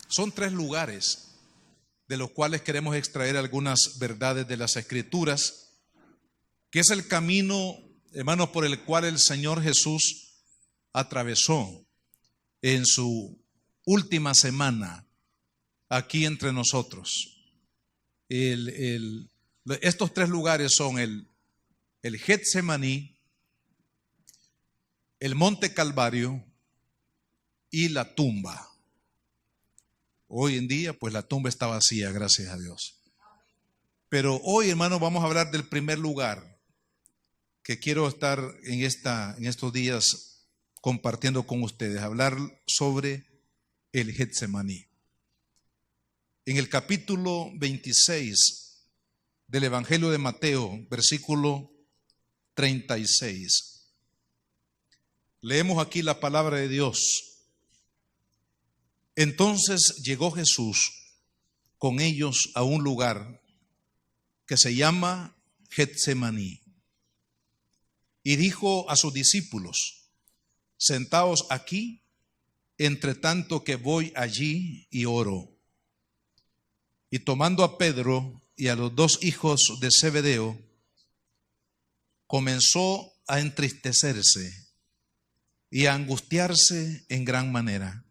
Son tres lugares de los cuales queremos extraer algunas verdades de las Escrituras, que es el camino, hermanos, por el cual el Señor Jesús atravesó en su última semana aquí entre nosotros. Estos tres lugares son el Getsemaní, el Monte Calvario y la tumba. Hoy en día, pues la tumba está vacía, gracias a Dios. Pero hoy, hermanos, vamos a hablar del primer lugar que quiero estar en estos días compartiendo con ustedes, hablar sobre el Getsemaní. En el capítulo 26 del Evangelio de Mateo, versículo 36, leemos aquí la palabra de Dios. Entonces llegó Jesús con ellos a un lugar que se llama Getsemaní y dijo a sus discípulos: sentaos aquí, entre tanto que voy allí y oro. Y tomando a Pedro y a los dos hijos de Zebedeo, comenzó a entristecerse y a angustiarse en gran manera.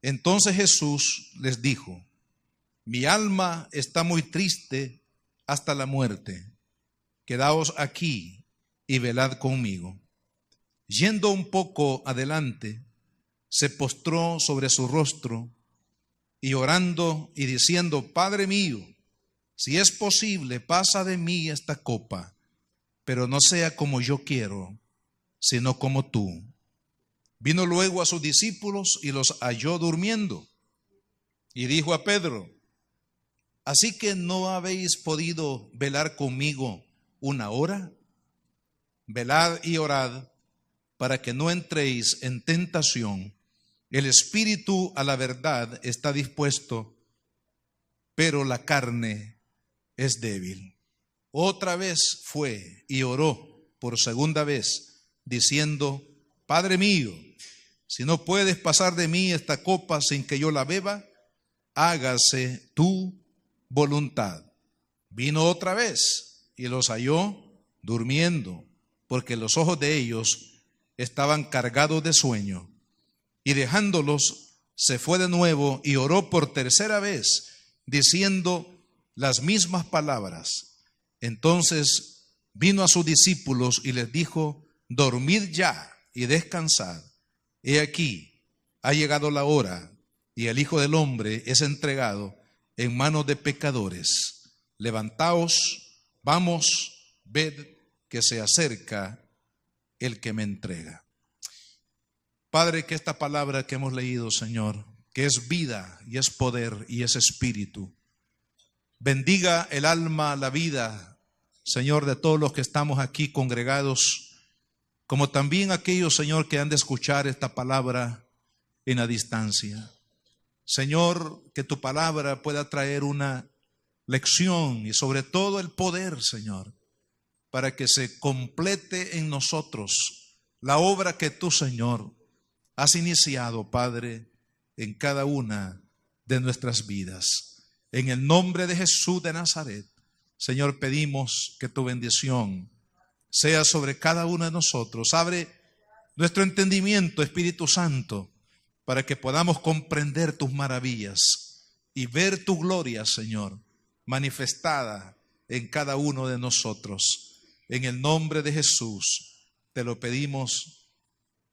Entonces Jesús les dijo: mi alma está muy triste hasta la muerte. Quedaos aquí y velad conmigo. Yendo un poco adelante, se postró sobre su rostro y orando y diciendo: Padre mío, si es posible, pasa de mí esta copa, pero no sea como yo quiero, sino como tú. Vino luego a sus discípulos y los halló durmiendo. Y dijo a Pedro: ¿así que no habéis podido velar conmigo una hora? Velad y orad para que no entréis en tentación. El espíritu a la verdad está dispuesto, pero la carne es débil. Otra vez fue y oró por segunda vez, diciendo: Padre mío, si no puedes pasar de mí esta copa sin que yo la beba, hágase tu voluntad. Vino otra vez y los halló durmiendo, porque los ojos de ellos estaban cargados de sueño. Y dejándolos, se fue de nuevo y oró por tercera vez, diciendo las mismas palabras. Entonces vino a sus discípulos y les dijo: dormid ya y descansad. He aquí, ha llegado la hora, y el Hijo del Hombre es entregado en manos de pecadores. Levantaos, vamos, ved que se acerca el que me entrega. Padre, que esta palabra que hemos leído, Señor, que es vida y es poder y es espíritu, bendiga el alma, la vida, Señor, de todos los que estamos aquí congregados, como también aquellos, Señor, que han de escuchar esta palabra en la distancia. Señor, que tu palabra pueda traer una lección y sobre todo el poder, Señor, para que se complete en nosotros la obra que tú, Señor, has iniciado, Padre, en cada una de nuestras vidas. En el nombre de Jesús de Nazaret, Señor, pedimos que tu bendición sea sobre cada uno de nosotros. Abre nuestro entendimiento, Espíritu Santo, para que podamos comprender tus maravillas y ver tu gloria, Señor, manifestada en cada uno de nosotros. En el nombre de Jesús te lo pedimos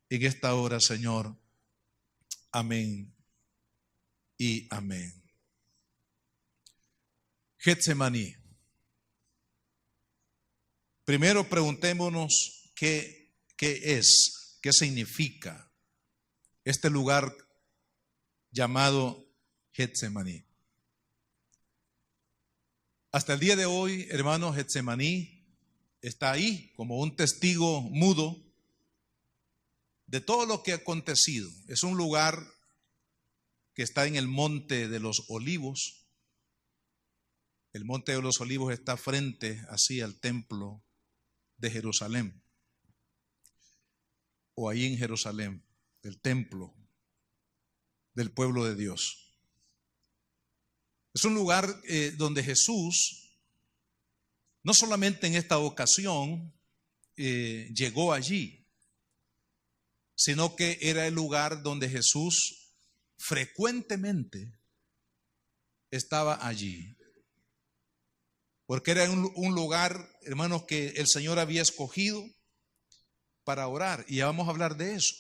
en esta hora, Señor. Amén y amén. Getsemaní. Primero preguntémonos qué es, qué significa este lugar llamado Getsemaní. Hasta el día de hoy, hermanos, Getsemaní está ahí como un testigo mudo de todo lo que ha acontecido. Es un lugar que está en el Monte de los Olivos. El Monte de los Olivos está frente así al templo de Jerusalén, o ahí en Jerusalén, el templo del pueblo de Dios. Es un lugar donde Jesús, no solamente en esta ocasión, llegó allí, sino que era el lugar donde Jesús frecuentemente estaba allí. Porque era un lugar, hermanos, que el Señor había escogido para orar, y ya vamos a hablar de eso.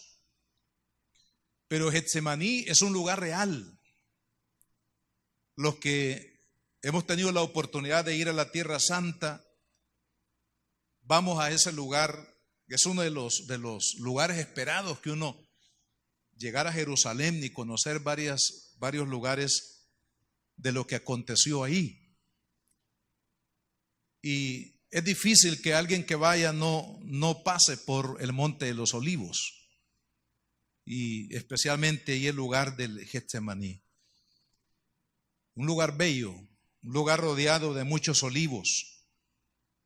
Pero Getsemaní es un lugar real. Los que hemos tenido la oportunidad de ir a la Tierra Santa, vamos a ese lugar, que es uno de los lugares esperados, que uno llegar a Jerusalén y conocer varios lugares de lo que aconteció ahí. Y es difícil que alguien que vaya no pase por el Monte de los Olivos, y especialmente ahí el lugar del Getsemaní. Un lugar bello, un lugar rodeado de muchos olivos.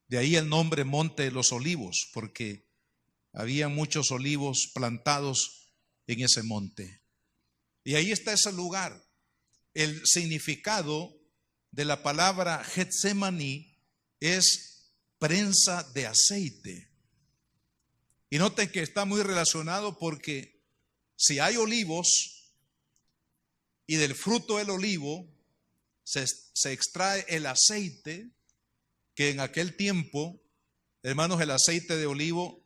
De ahí el nombre Monte de los Olivos, porque había muchos olivos plantados en ese monte. Y ahí está ese lugar. El significado de la palabra Getsemaní es prensa de aceite. Y noten que está muy relacionado, porque si hay olivos y del fruto del olivo se extrae el aceite, que en aquel tiempo, hermanos, el aceite de olivo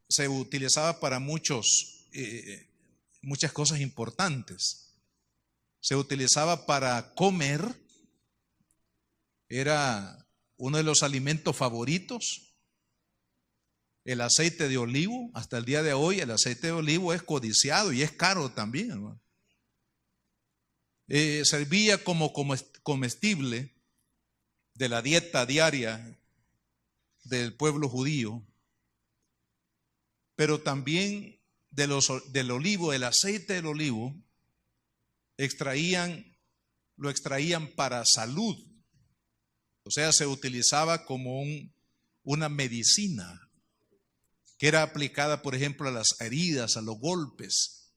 se utilizaba para muchas cosas importantes. Se utilizaba para comer, era uno de los alimentos favoritos. El aceite de olivo, hasta el día de hoy, el aceite de olivo es codiciado y es caro también, hermano. Servía como comestible de la dieta diaria del pueblo judío, pero también del olivo, el aceite del olivo, lo extraían para salud. O sea, se utilizaba como una medicina que era aplicada, por ejemplo, a las heridas, a los golpes.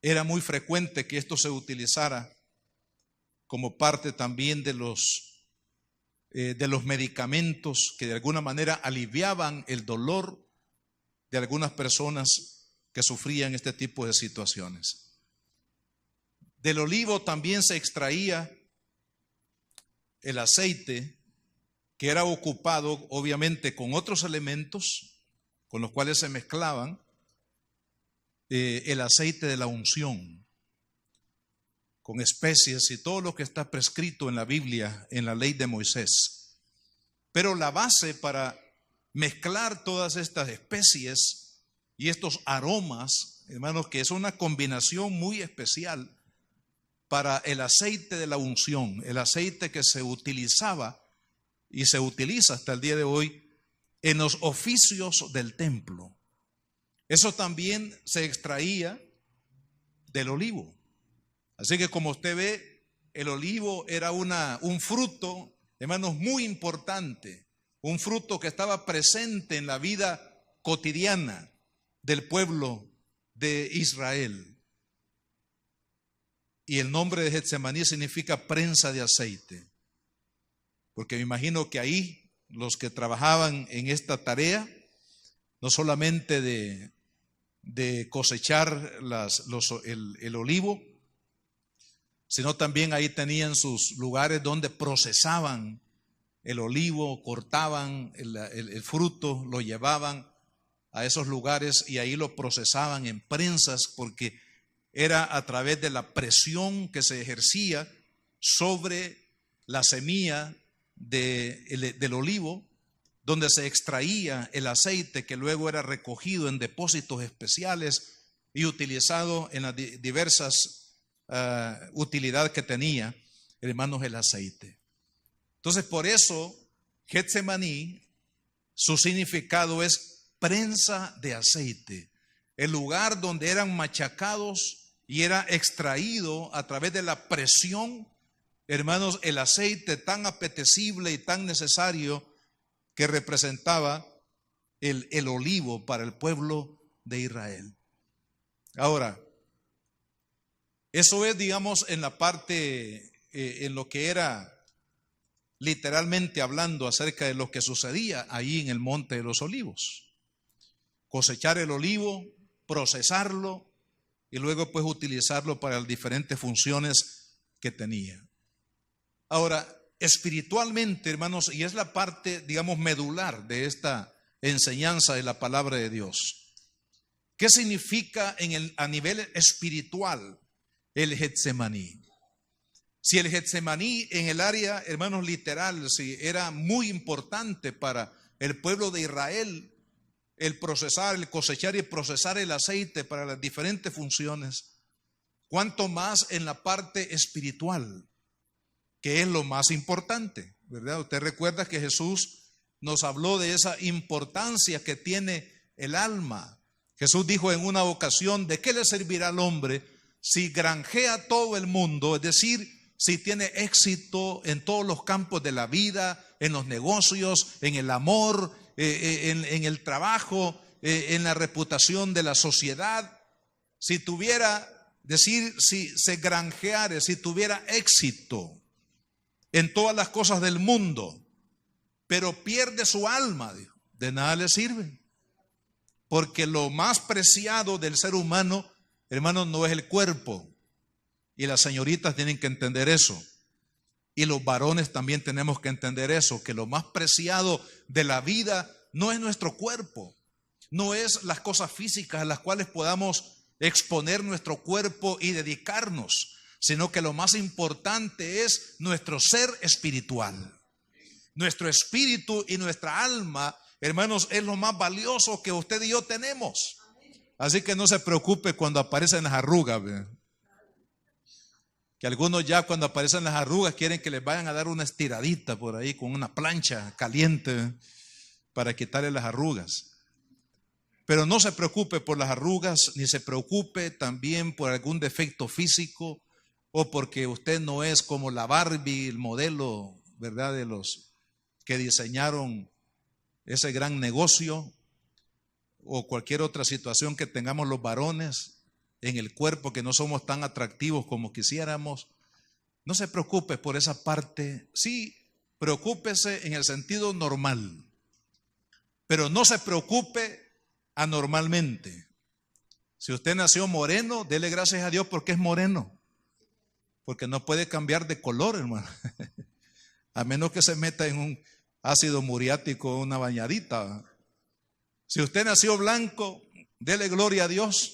Era muy frecuente que esto se utilizara como parte también de los medicamentos que de alguna manera aliviaban el dolor de algunas personas que sufrían este tipo de situaciones. Del olivo también se extraía el aceite, que era ocupado obviamente con otros elementos con los cuales se mezclaban, el aceite de la unción, con especies y todo lo que está prescrito en la Biblia, en la ley de Moisés. Pero la base para mezclar todas estas especies y estos aromas, hermanos, que es una combinación muy especial para el aceite de la unción, el aceite que se utilizaba y se utiliza hasta el día de hoy en los oficios del templo. Eso también se extraía del olivo. Así que, como usted ve, el olivo era un fruto, hermanos, muy importante, un fruto que estaba presente en la vida cotidiana del pueblo de Israel. Y el nombre de Getsemaní significa prensa de aceite, porque me imagino que ahí los que trabajaban en esta tarea, no solamente de cosechar el olivo, sino también ahí tenían sus lugares donde procesaban el olivo, cortaban el fruto, lo llevaban a esos lugares y ahí lo procesaban en prensas, porque era a través de la presión que se ejercía sobre la semilla del olivo, donde se extraía el aceite, que luego era recogido en depósitos especiales y utilizado en las diversas utilidades que tenía, hermanos, el aceite. Entonces, por eso Getsemaní, su significado es prensa de aceite, el lugar donde eran machacados y era extraído a través de la presión hermanos, el aceite tan apetecible y tan necesario que representaba el olivo para el pueblo de Israel. Ahora, eso es, digamos, en la parte, en lo que era literalmente hablando acerca de lo que sucedía ahí en el Monte de los Olivos. Cosechar el olivo, procesarlo y luego pues utilizarlo para las diferentes funciones que tenía. Ahora, espiritualmente, hermanos, y es la parte, digamos, medular de esta enseñanza de la palabra de Dios. ¿Qué significa a nivel espiritual el Getsemaní? Si el Getsemaní en el área, hermanos, literal, si era muy importante para el pueblo de Israel, el procesar, el cosechar y procesar el aceite para las diferentes funciones, cuanto más en la parte espiritual, que es lo más importante, ¿verdad? Usted recuerda que Jesús nos habló de esa importancia que tiene el alma. Jesús dijo en una ocasión: ¿de qué le servirá al hombre si granjea todo el mundo? Es decir, si tiene éxito en todos los campos de la vida, en los negocios, en el amor, en el trabajo, en la reputación de la sociedad. Si tuviera, si se granjeara, si tuviera éxito en todas las cosas del mundo, pero pierde su alma, de nada le sirve. Porque lo más preciado del ser humano, hermanos, no es el cuerpo. Y las señoritas tienen que entender eso. Y los varones también tenemos que entender eso, que lo más preciado de la vida no es nuestro cuerpo, no es las cosas físicas a las cuales podamos exponer nuestro cuerpo y dedicarnos, sino que lo más importante es nuestro ser espiritual. Nuestro espíritu y nuestra alma, hermanos, es lo más valioso que usted y yo tenemos. Así que no se preocupe cuando aparecen las arrugas, ¿verdad? Que algunos ya cuando aparecen las arrugas quieren que les vayan a dar una estiradita por ahí con una plancha caliente para quitarle las arrugas. Pero no se preocupe por las arrugas, ni se preocupe también por algún defecto físico o porque usted no es como la Barbie, el modelo, ¿verdad?, de los que diseñaron ese gran negocio, o cualquier otra situación que tengamos los varones en el cuerpo, que no somos tan atractivos como quisiéramos. No se preocupe por esa parte. Sí, preocúpese en el sentido normal, pero no se preocupe anormalmente. Si usted nació moreno, dele gracias a Dios porque es moreno, porque no puede cambiar de color, hermano, a menos que se meta en un ácido muriático, una bañadita. Si usted nació blanco, dele gloria a Dios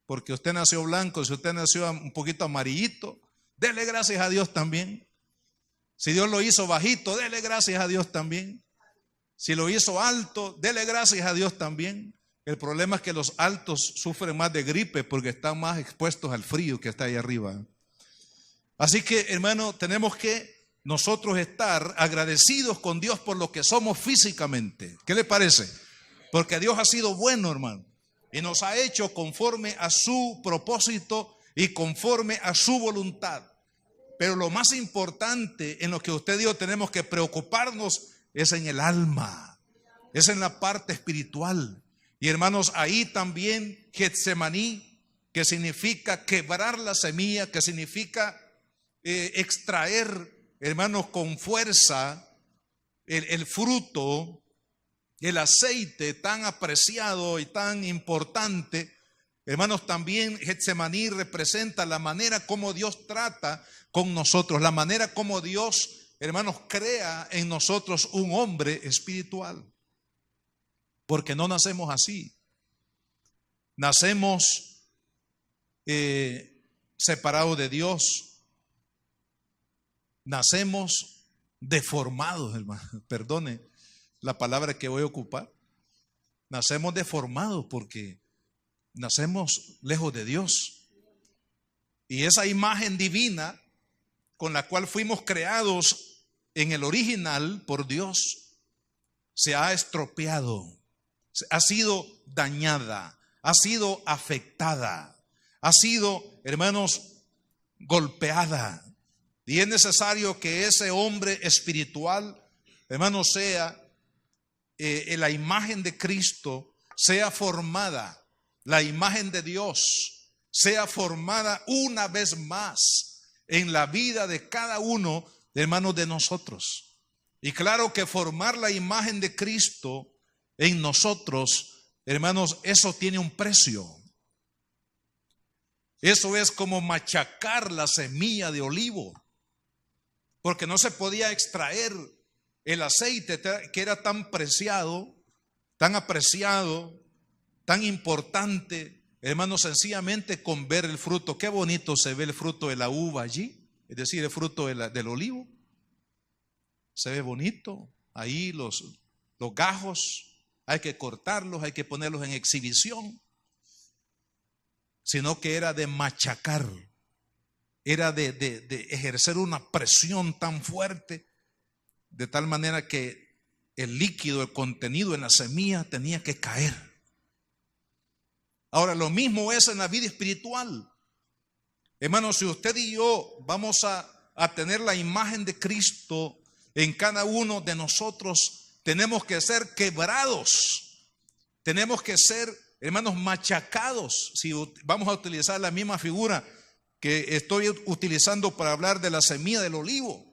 porque usted nació blanco. Si usted nació un poquito amarillito, dele gracias a Dios también. Si Dios lo hizo bajito, dele gracias a Dios también. Si lo hizo alto, dele gracias a Dios también. El problema es que los altos sufren más de gripe porque están más expuestos al frío que está ahí arriba. Así que, hermano, tenemos que nosotros estar agradecidos con Dios por lo que somos físicamente. ¿Qué le parece? Porque Dios ha sido bueno, hermano, y nos ha hecho conforme a su propósito y conforme a su voluntad. Pero lo más importante en lo que usted y yo tenemos que preocuparnos es en el alma, es en la parte espiritual. Y hermanos, ahí también Getsemaní, que significa quebrar la semilla, que significa extraer, hermanos, con fuerza el fruto, el aceite tan apreciado y tan importante. Hermanos, también Getsemaní representa la manera como Dios trata con nosotros, la manera como Dios, hermanos, crea en nosotros un hombre espiritual. Porque no nacemos así. Nacemos separados de Dios. Nacemos deformados, hermano. Perdone la palabra que voy a ocupar. Nacemos deformados porque nacemos lejos de Dios. Y esa imagen divina con la cual fuimos creados en el original por Dios se ha estropeado, ha sido dañada, ha sido afectada, ha sido, hermanos, golpeada. Y es necesario que ese hombre espiritual, hermano, sea en la imagen de Cristo, sea formada, la imagen de Dios sea formada una vez más en la vida de cada uno, hermanos, de nosotros. Y claro que formar la imagen de Cristo en nosotros, hermanos, eso tiene un precio. Eso es como machacar la semilla de olivo, porque no se podía extraer el aceite que era tan preciado, tan apreciado, tan importante, hermanos, sencillamente con ver el fruto. Qué bonito se ve el fruto de la uva allí, es decir, el fruto del olivo. Se ve bonito, ahí los gajos, hay que cortarlos, hay que ponerlos en exhibición, sino que era de machacar, era de ejercer una presión tan fuerte, de tal manera que el líquido, el contenido en la semilla tenía que caer. Ahora, lo mismo es en la vida espiritual. Hermanos, si usted y yo vamos a tener la imagen de Cristo en cada uno de nosotros, tenemos que ser quebrados, tenemos que ser, hermanos, machacados. Si vamos a utilizar la misma figura que estoy utilizando para hablar de la semilla del olivo,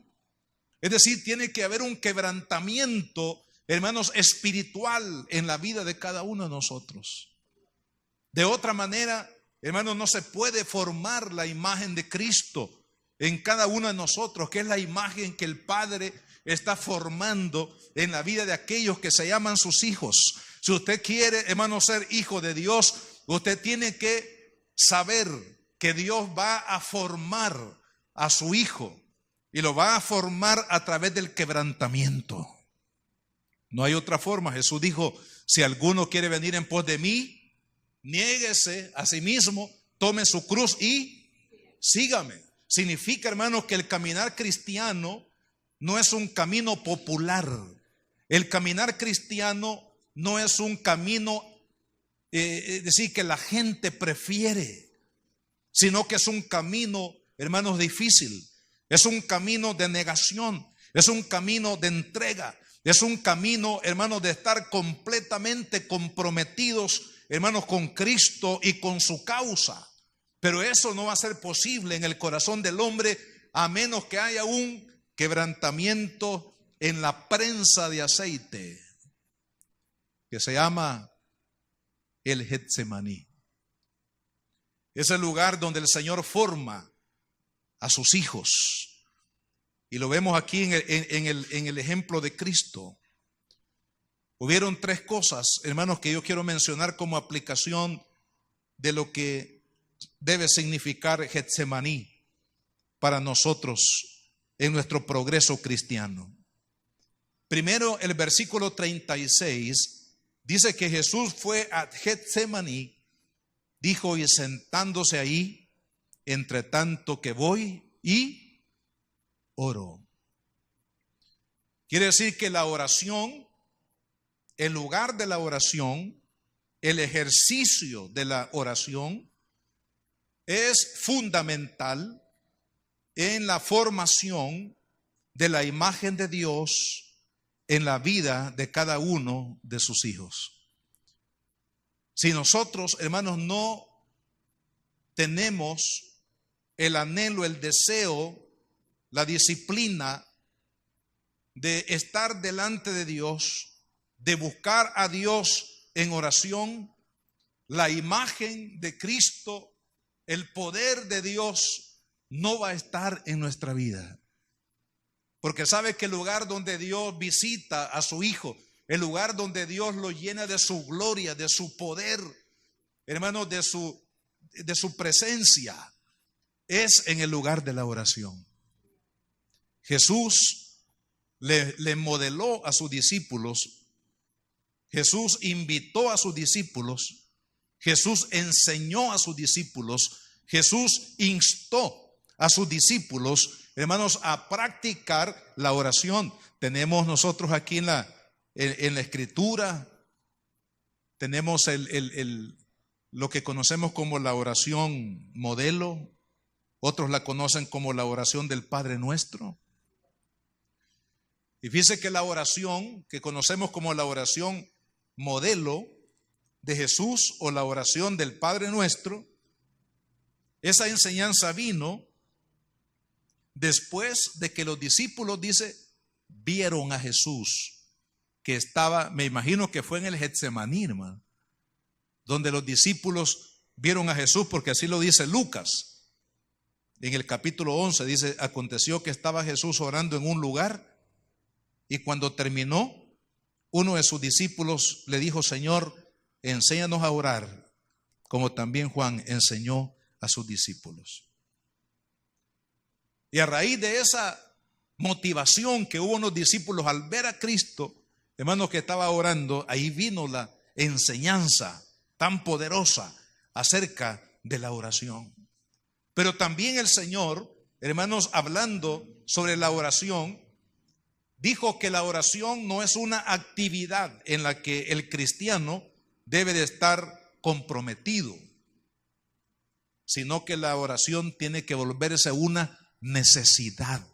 es decir, tiene que haber un quebrantamiento, hermanos, espiritual en la vida de cada uno de nosotros. De otra manera, hermanos, no se puede formar la imagen de Cristo en cada uno de nosotros, que es la imagen que el Padre está formando en la vida de aquellos que se llaman sus hijos. Si usted quiere, hermano, ser hijo de Dios, usted tiene que saber que Dios va a formar a su hijo y lo va a formar a través del quebrantamiento. No hay otra forma. Jesús dijo: si alguno quiere venir en pos de mí, niéguese a sí mismo, tome su cruz y sígame. Significa, hermanos, que el caminar cristiano no es un camino popular. El caminar cristiano no es un camino, es decir, que la gente prefiere, sino que es un camino, hermanos, difícil. Es un camino de negación, es un camino de entrega, es un camino, hermanos, de estar completamente comprometidos, hermanos, con Cristo y con su causa. Pero eso no va a ser posible en el corazón del hombre a menos que haya un quebrantamiento en la prensa de aceite que se llama el Getsemaní. Es el lugar donde el Señor forma a sus hijos, y lo vemos aquí en el ejemplo de Cristo. Hubieron tres cosas, hermanos, que yo quiero mencionar como aplicación de lo que debe significar Getsemaní para nosotros en nuestro progreso cristiano. Primero, el versículo 36 dice que Jesús fue a Getsemaní, dijo, y sentándose ahí, entre tanto que voy y oro. Quiere decir que la oración, el lugar de la oración, el ejercicio de la oración es fundamental en la formación de la imagen de Dios en la vida de cada uno de sus hijos. Si nosotros, hermanos, no tenemos el anhelo, el deseo, la disciplina de estar delante de Dios, de buscar a Dios en oración, la imagen de Cristo, el poder de Dios no va a estar en nuestra vida. Porque sabe que el lugar donde Dios visita a su Hijo, el lugar donde Dios lo llena de su gloria, de su poder, hermanos, de su presencia, es en el lugar de la oración. Jesús le modeló a sus discípulos, Jesús invitó a sus discípulos, Jesús enseñó a sus discípulos, Jesús instó a sus discípulos, hermanos, a practicar la oración. Tenemos nosotros aquí en la Escritura, tenemos lo que conocemos como la oración modelo, Otros la conocen como la oración del Padre Nuestro. Y fíjese que la oración que conocemos como la oración modelo de Jesús o la oración del Padre Nuestro, esa enseñanza vino después de que los discípulos, dice, vieron a Jesús que estaba, me imagino que fue en el Getsemaní, hermano, donde los discípulos vieron a Jesús, porque así lo dice Lucas. En el capítulo 11 dice, aconteció que estaba Jesús orando en un lugar y cuando terminó, uno de sus discípulos le dijo, Señor, enséñanos a orar, como también Juan enseñó a sus discípulos. Y a raíz de esa motivación que hubo en los discípulos al ver a Cristo, hermanos, que estaba orando, ahí vino la enseñanza tan poderosa acerca de la oración. Pero también el Señor, hermanos, hablando sobre la oración, dijo que la oración no es una actividad en la que el cristiano debe de estar comprometido, sino que la oración tiene que volverse una necesidad.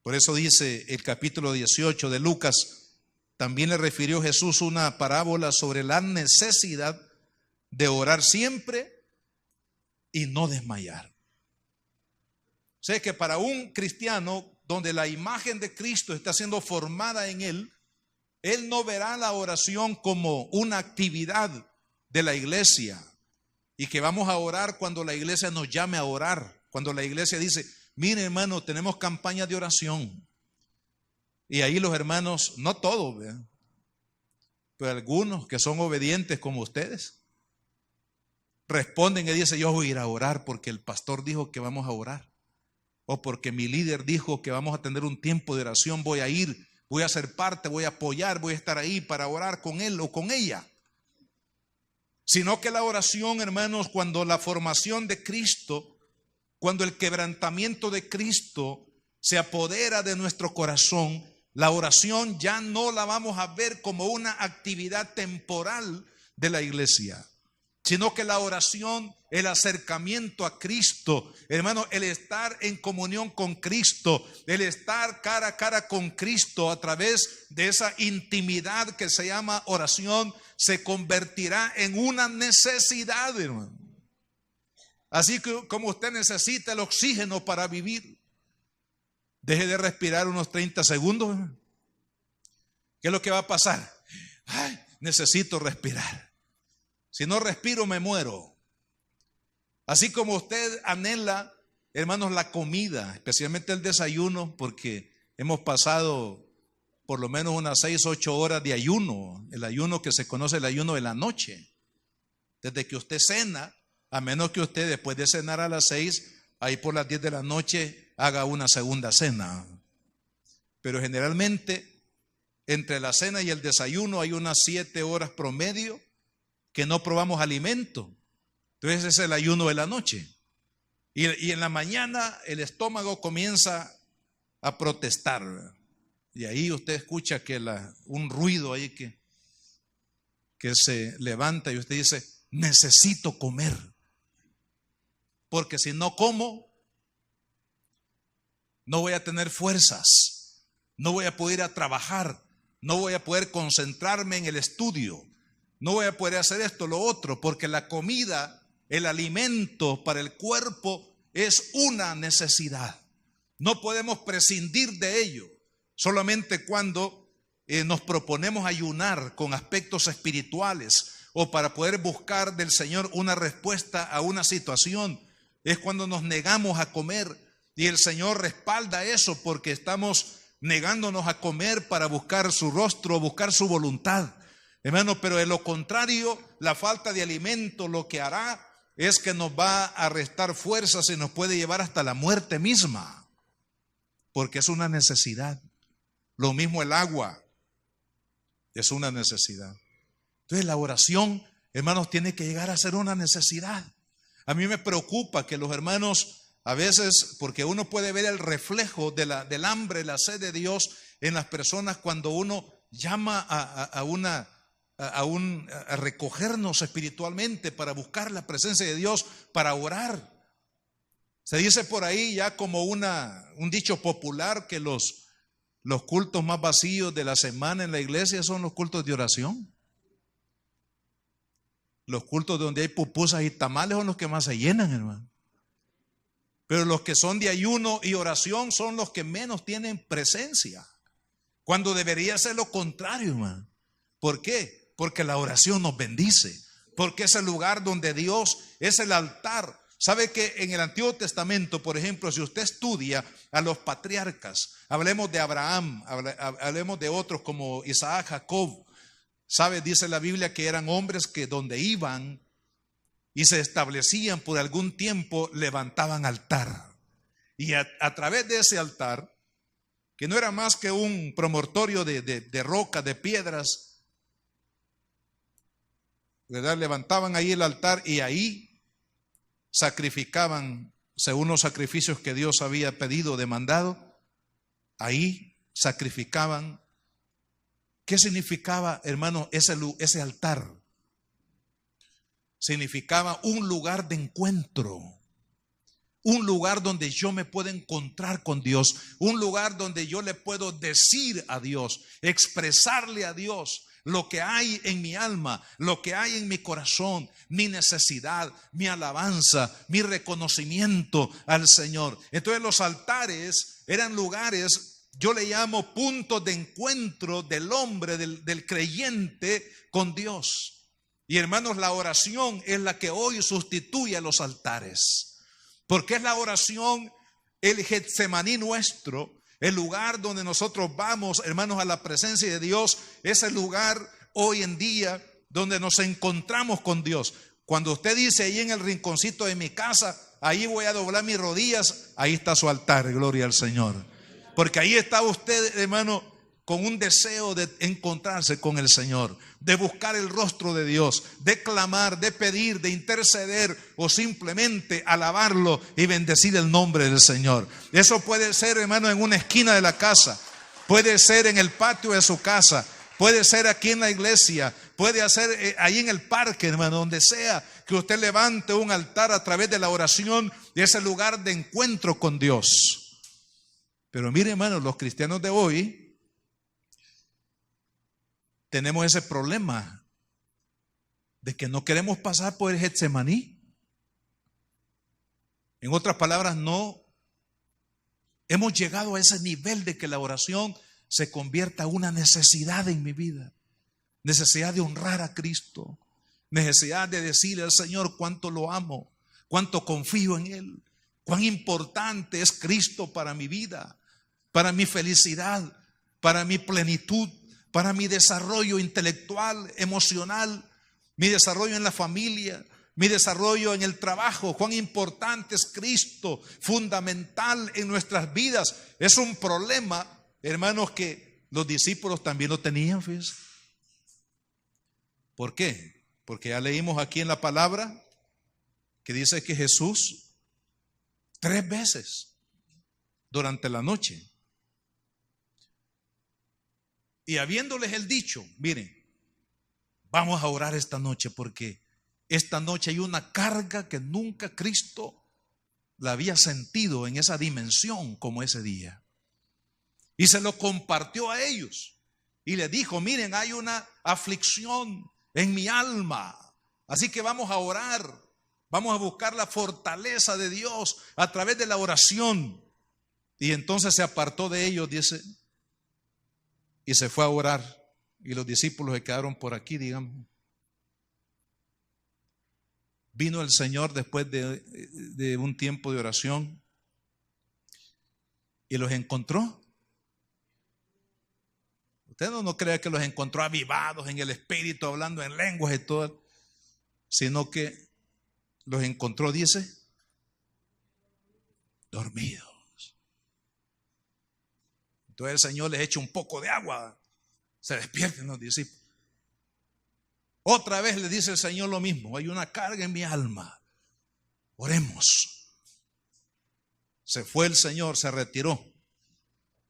Por eso dice el capítulo 18 de Lucas, también le refirió Jesús una parábola sobre la necesidad de orar siempre y no desmayar. O sea que para un cristiano donde la imagen de Cristo está siendo formada en él no verá la oración como una actividad de la iglesia y que vamos a orar cuando la iglesia nos llame a orar, cuando la iglesia dice, mire hermano, tenemos campañas de oración. Y ahí los hermanos, no todos, ¿verdad?, pero algunos que son obedientes como ustedes, responden y dicen, yo voy a ir a orar porque el pastor dijo que vamos a orar. O porque mi líder dijo que vamos a tener un tiempo de oración, voy a ir, voy a ser parte, voy a apoyar, voy a estar ahí para orar con él o con ella. Sino que la oración, hermanos, cuando la formación de Cristo, cuando el quebrantamiento de Cristo se apodera de nuestro corazón, la oración ya no la vamos a ver como una actividad temporal de la iglesia, sino que la oración, el acercamiento a Cristo, hermano, el estar en comunión con Cristo, el estar cara a cara con Cristo a través de esa intimidad que se llama oración, se convertirá en una necesidad, hermano. Así que como usted necesita el oxígeno para vivir, deje de respirar unos 30 segundos, hermano. ¿Qué es lo que va a pasar? Ay, necesito respirar. Si no respiro, me muero. Así como usted anhela, hermanos, la comida, especialmente el desayuno, porque hemos pasado por lo menos unas 6, 8 horas de ayuno, el ayuno que se conoce el ayuno de la noche. Desde que usted cena, a menos que usted después de cenar a las 6, ahí por las 10 de la noche, haga una segunda cena. Pero generalmente, entre la cena y el desayuno hay unas 7 horas promedio que no probamos alimento. Entonces ese es el ayuno de la noche. Y en la mañana el estómago comienza a protestar. Y ahí usted escucha que un ruido ahí que se levanta y usted dice, necesito comer. Porque si no como, no voy a tener fuerzas, no voy a poder ir a trabajar, no voy a poder concentrarme en el estudio, no voy a poder hacer esto, lo otro, porque la comida, el alimento para el cuerpo es una necesidad. No podemos prescindir de ello. Solamente cuando nos proponemos ayunar con aspectos espirituales o para poder buscar del Señor una respuesta a una situación, es cuando nos negamos a comer y el Señor respalda eso porque estamos negándonos a comer para buscar su rostro, buscar su voluntad. Hermano, pero de lo contrario, la falta de alimento lo que hará es que nos va a restar fuerzas y nos puede llevar hasta la muerte misma, porque es una necesidad. Lo mismo el agua, es una necesidad. Entonces la oración, hermanos, tiene que llegar a ser una necesidad. A mí me preocupa que los hermanos a veces, porque uno puede ver el reflejo del hambre, la sed de Dios en las personas cuando uno llama a recogernos espiritualmente para buscar la presencia de Dios, para orar. Se dice por ahí ya como un dicho popular que los cultos más vacíos de la semana en la iglesia son los cultos de oración. Los cultos donde hay pupusas y tamales son los que más se llenan, hermano. Pero los que son de ayuno y oración son los que menos tienen presencia. Cuando debería ser lo contrario, hermano. ¿Por qué? Porque la oración nos bendice. Porque es el lugar donde Dios es el altar. ¿Sabe que en el Antiguo Testamento, por ejemplo, si usted estudia a los patriarcas, hablemos de Abraham, hablemos de otros como Isaac, Jacob, ¿sabe? Dice la Biblia que eran hombres que donde iban y se establecían por algún tiempo, levantaban altar. Y a través de ese altar, que no era más que un promontorio de roca, de piedras, ¿verdad? Levantaban ahí el altar y ahí sacrificaban según los sacrificios que Dios había pedido, demandado. Ahí sacrificaban. ¿Qué significaba, hermano, ese altar? Significaba un lugar de encuentro, un lugar donde yo me puedo encontrar con Dios, un lugar donde yo le puedo decir a Dios, expresarle a Dios lo que hay en mi alma, lo que hay en mi corazón, mi necesidad, mi alabanza, mi reconocimiento al Señor. Entonces los altares eran lugares, yo le llamo puntos de encuentro del hombre, del creyente con Dios. Y hermanos, la oración es la que hoy sustituye a los altares. Porque es la oración, el Getsemaní nuestro, el lugar donde nosotros vamos, hermanos, a la presencia de Dios. Es el lugar hoy en día donde nos encontramos con Dios. Cuando usted dice ahí en el rinconcito de mi casa, ahí voy a doblar mis rodillas, ahí está su altar, gloria al Señor. Porque ahí está usted, hermano, con un deseo de encontrarse con el Señor, de buscar el rostro de Dios, de clamar, de pedir, de interceder o simplemente alabarlo y bendecir el nombre del Señor. Eso puede ser, hermano, en una esquina de la casa, puede ser en el patio de su casa, puede ser aquí en la iglesia, puede ser ahí en el parque, hermano, donde sea que usted levante un altar a través de la oración y ese lugar de encuentro con Dios. Pero mire, hermano, los cristianos de hoy tenemos ese problema de que no queremos pasar por el Getsemaní. En otras palabras, no hemos llegado a ese nivel de que la oración se convierta en una necesidad en mi vida. Necesidad de honrar a Cristo. Necesidad de decirle al Señor cuánto lo amo, cuánto confío en Él, cuán importante es Cristo para mi vida, para mi felicidad, para mi plenitud, para mi desarrollo intelectual, emocional, mi desarrollo en la familia, mi desarrollo en el trabajo. Cuán importante es Cristo, fundamental en nuestras vidas. Es un problema, hermanos, que los discípulos también lo tenían, fíjense. ¿Por qué? Porque ya leímos aquí en la palabra que dice que Jesús 3 veces durante la noche, y habiéndoles él dicho, miren, vamos a orar esta noche porque esta noche hay una carga que nunca Cristo la había sentido en esa dimensión como ese día. Y se lo compartió a ellos y les dijo, miren, hay una aflicción en mi alma, así que vamos a orar, vamos a buscar la fortaleza de Dios a través de la oración. Y entonces se apartó de ellos, dice, y se fue a orar. Y los discípulos se quedaron por aquí, digamos. Vino el Señor después de un tiempo de oración y los encontró. Usted no crea que los encontró avivados en el espíritu, hablando en lenguas y todo, sino que los encontró, dice, dormidos. Entonces el Señor les echa un poco de agua, se despierten los discípulos. Otra vez le dice el Señor lo mismo, hay una carga en mi alma, oremos. Se fue el Señor, se retiró.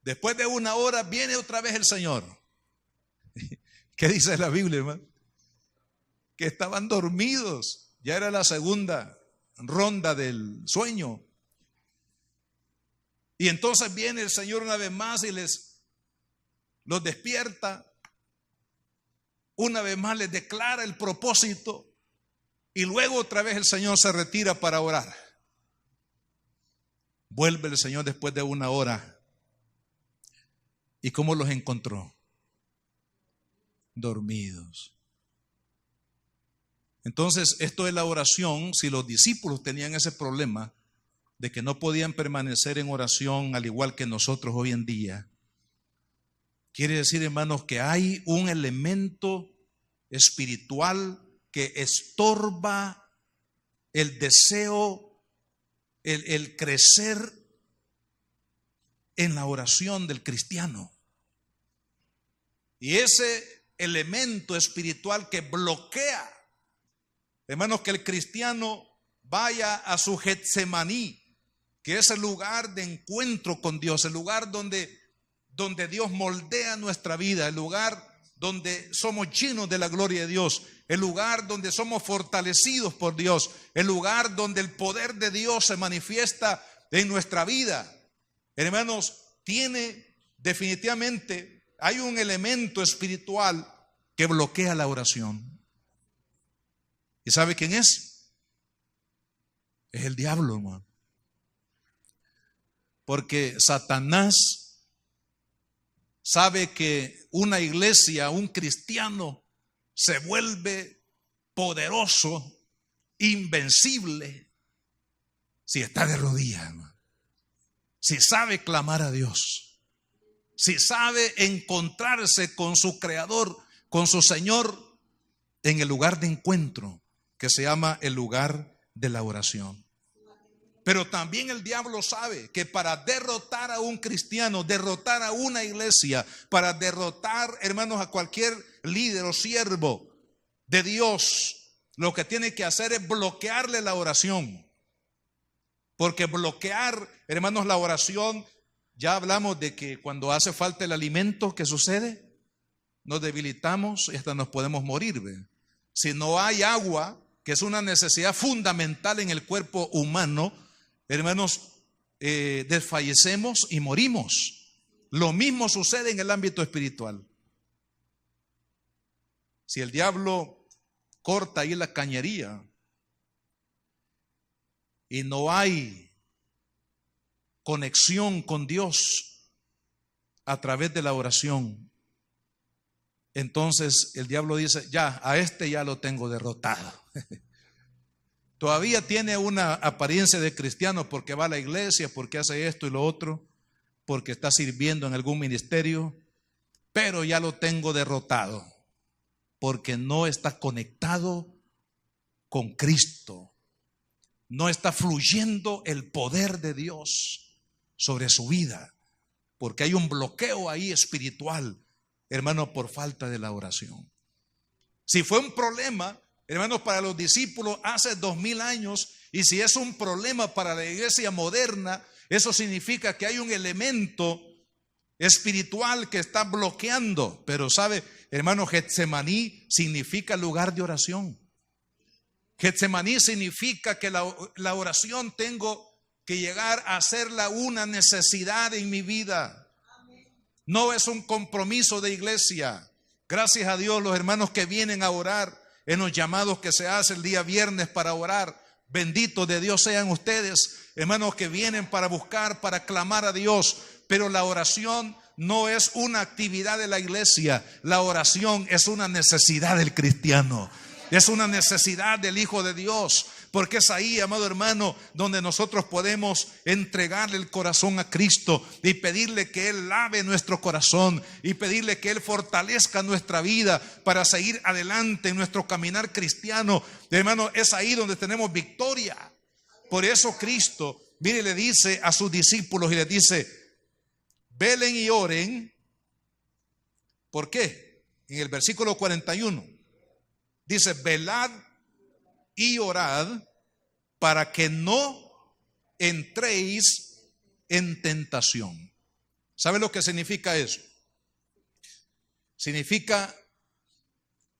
Después de 1 hora viene otra vez el Señor. ¿Qué dice la Biblia, hermano? Que estaban dormidos, ya era la segunda ronda del sueño. Y entonces viene el Señor una vez más y los despierta. Una vez más les declara el propósito. Y luego otra vez el Señor se retira para orar. Vuelve el Señor después de una hora. ¿Y cómo los encontró? Dormidos. Entonces, esto es la oración. Si los discípulos tenían ese problema de que no podían permanecer en oración al igual que nosotros hoy en día, quiere decir, hermanos, que hay un elemento espiritual que estorba el deseo, el crecer en la oración del cristiano. Y ese elemento espiritual que bloquea, hermanos, que el cristiano vaya a su Getsemaní, que es el lugar de encuentro con Dios, el lugar donde Dios moldea nuestra vida, el lugar donde somos llenos de la gloria de Dios, el lugar donde somos fortalecidos por Dios, el lugar donde el poder de Dios se manifiesta en nuestra vida. Hermanos, definitivamente hay un elemento espiritual que bloquea la oración. ¿Y sabe quién es? Es el diablo, hermano. Porque Satanás sabe que una iglesia, un cristiano, se vuelve poderoso, invencible, si está de rodillas, hermano. Si sabe clamar a Dios, si sabe encontrarse con su Creador, con su Señor, en el lugar de encuentro que se llama el lugar de la oración. Pero también el diablo sabe que para derrotar a un cristiano, derrotar a una iglesia, para derrotar, hermanos, a cualquier líder o siervo de Dios, lo que tiene que hacer es bloquearle la oración. Porque bloquear, hermanos, la oración, ya hablamos de que cuando hace falta el alimento, ¿qué sucede? Nos debilitamos y hasta nos podemos morir, ¿ve? Si no hay agua, que es una necesidad fundamental en el cuerpo humano, hermanos, desfallecemos y morimos. Lo mismo sucede en el ámbito espiritual. Si el diablo corta ahí la cañería y no hay conexión con Dios a través de la oración, entonces el diablo dice, ya, a este ya lo tengo derrotado. Todavía tiene una apariencia de cristiano porque va a la iglesia, porque hace esto y lo otro, porque está sirviendo en algún ministerio, pero ya lo tengo derrotado, porque no está conectado con Cristo. No está fluyendo el poder de Dios sobre su vida, porque hay un bloqueo ahí espiritual, hermano, por falta de la oración. Si fue un problema, hermanos, para los discípulos hace 2000 años, y si es un problema para la iglesia moderna, eso significa que hay un elemento espiritual que está bloqueando. Pero sabe, hermano, Getsemaní significa lugar de oración. Getsemaní significa que la oración tengo que llegar a hacerla una necesidad en mi vida. No es un compromiso de iglesia. Gracias a Dios, los hermanos que vienen a orar en los llamados que se hace el día viernes para orar, benditos de Dios sean ustedes, hermanos que vienen para buscar, para clamar a Dios. Pero la oración no es una actividad de la iglesia, la oración es una necesidad del cristiano. Es una necesidad del Hijo de Dios, porque es ahí, amado hermano, donde nosotros podemos entregarle el corazón a Cristo y pedirle que Él lave nuestro corazón y pedirle que Él fortalezca nuestra vida para seguir adelante en nuestro caminar cristiano. Hermano, es ahí donde tenemos victoria. Por eso Cristo, mire, le dice a sus discípulos y les dice, velen y oren. ¿Por qué? En el versículo 41. Dice, velad y orad para que no entréis en tentación. ¿Sabe lo que significa eso? Significa,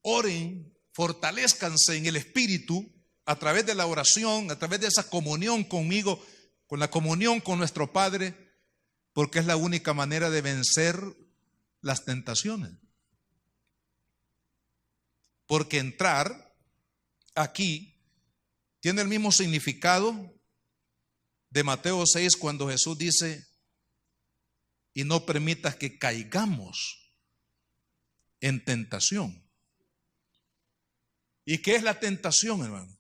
oren, fortalezcanse en el Espíritu a través de la oración, a través de esa comunión conmigo, con la comunión con nuestro Padre. porque es la única manera de vencer las tentaciones. Porque entrar aquí tiene el mismo significado de Mateo 6 cuando Jesús dice: y no permitas que caigamos en tentación. ¿Y qué es la tentación, hermano?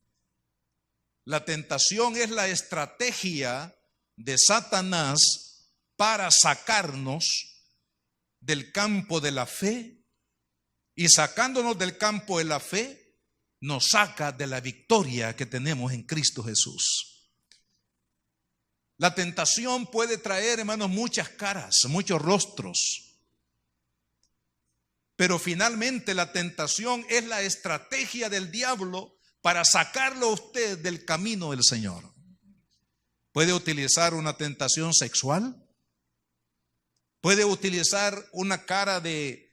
La tentación es la estrategia de Satanás para sacarnos del campo de la fe, y sacándonos del campo de la fe, nos saca de la victoria que tenemos en Cristo Jesús. La tentación puede traer, hermanos, muchas caras, muchos rostros. Pero finalmente la tentación es la estrategia del diablo para sacarlo a usted del camino del Señor. Puede utilizar una tentación sexual. Puede utilizar una cara de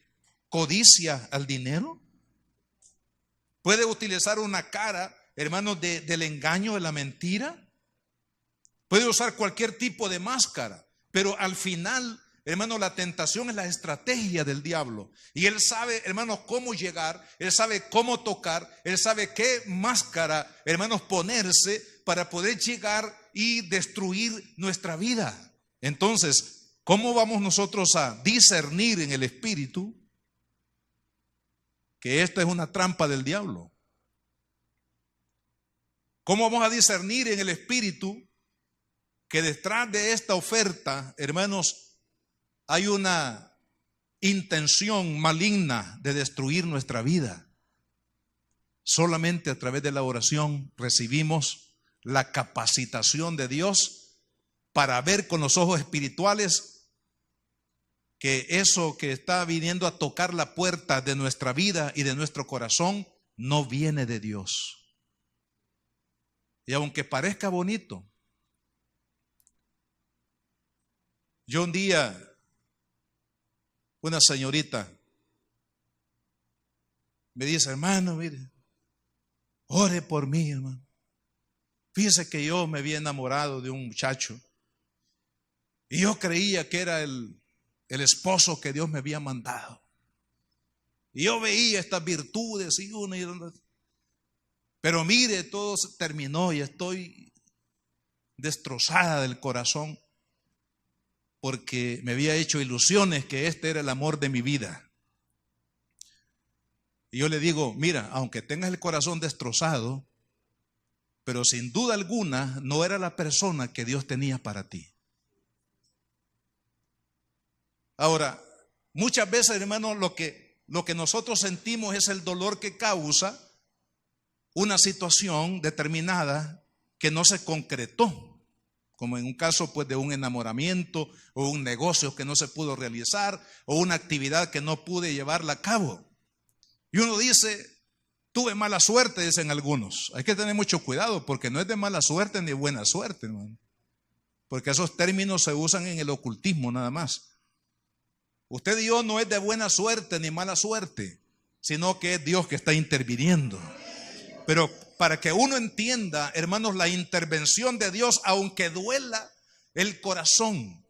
codicia al dinero. Puede utilizar una cara, hermanos, del engaño, de la mentira. Puede usar cualquier tipo de máscara, pero al final, hermano, la tentación es la estrategia del diablo. Y él sabe, hermanos, cómo llegar, él sabe cómo tocar, él sabe qué máscara, hermanos, ponerse para poder llegar y destruir nuestra vida. Entonces, ¿cómo vamos nosotros a discernir en el espíritu que esta es una trampa del diablo? ¿Cómo vamos a discernir en el espíritu que detrás de esta oferta, hermanos, hay una intención maligna de destruir nuestra vida? Solamente a través de la oración recibimos la capacitación de Dios para ver con los ojos espirituales que eso que está viniendo a tocar la puerta de nuestra vida y de nuestro corazón no viene de Dios. Y aunque parezca bonito, yo un día, una señorita me dice: hermano, mire, ore por mí, hermano. Fíjese que yo me había enamorado de un muchacho y yo creía que era el esposo que Dios me había mandado. Y yo veía estas virtudes y una y otra. Pero mire, todo se terminó y estoy destrozada del corazón porque me había hecho ilusiones que este era el amor de mi vida. Y yo le digo: mira, aunque tengas el corazón destrozado, pero sin duda alguna no era la persona que Dios tenía para ti. Ahora, muchas veces, hermano, lo que nosotros sentimos es el dolor que causa una situación determinada que no se concretó, como en un caso pues de un enamoramiento o un negocio que no se pudo realizar o una actividad que no pude llevarla a cabo. Y uno dice: tuve mala suerte, dicen algunos. Hay que tener mucho cuidado porque no es de mala suerte ni buena suerte, hermano, porque esos términos se usan en el ocultismo nada más. Usted y yo no es de buena suerte ni mala suerte, sino que es Dios que está interviniendo. Pero para que uno entienda, hermanos, la intervención de Dios, aunque duela el corazón,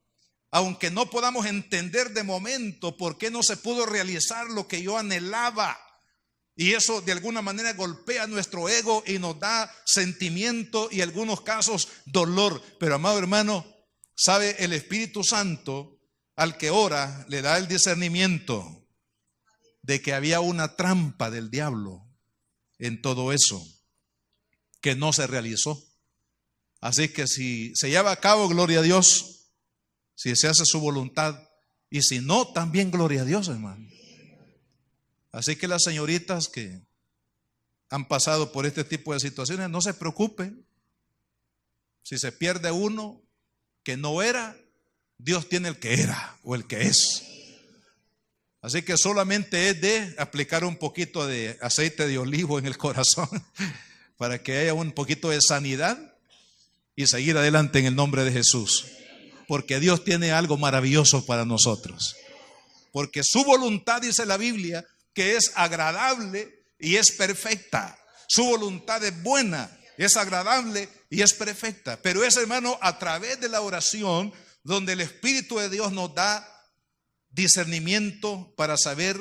aunque no podamos entender de momento por qué no se pudo realizar lo que yo anhelaba, y eso de alguna manera golpea nuestro ego y nos da sentimiento y en algunos casos dolor. Pero amado hermano, sabe, el Espíritu Santo al que ora le da el discernimiento de que había una trampa del diablo en todo eso que no se realizó. Así que si se lleva a cabo, gloria a Dios, si se hace su voluntad, y si no, también gloria a Dios, hermano. Así que las señoritas que han pasado por este tipo de situaciones, no se preocupen. Si se pierde uno que no era, Dios tiene el que era o el que es. Así que solamente es de aplicar un poquito de aceite de olivo en el corazón para que haya un poquito de sanidad y seguir adelante en el nombre de Jesús. Porque Dios tiene algo maravilloso para nosotros. Porque su voluntad, dice la Biblia, que es agradable y es perfecta. Su voluntad es buena, es agradable y es perfecta. Pero es, hermano, a través de la oración donde el Espíritu de Dios nos da discernimiento para saber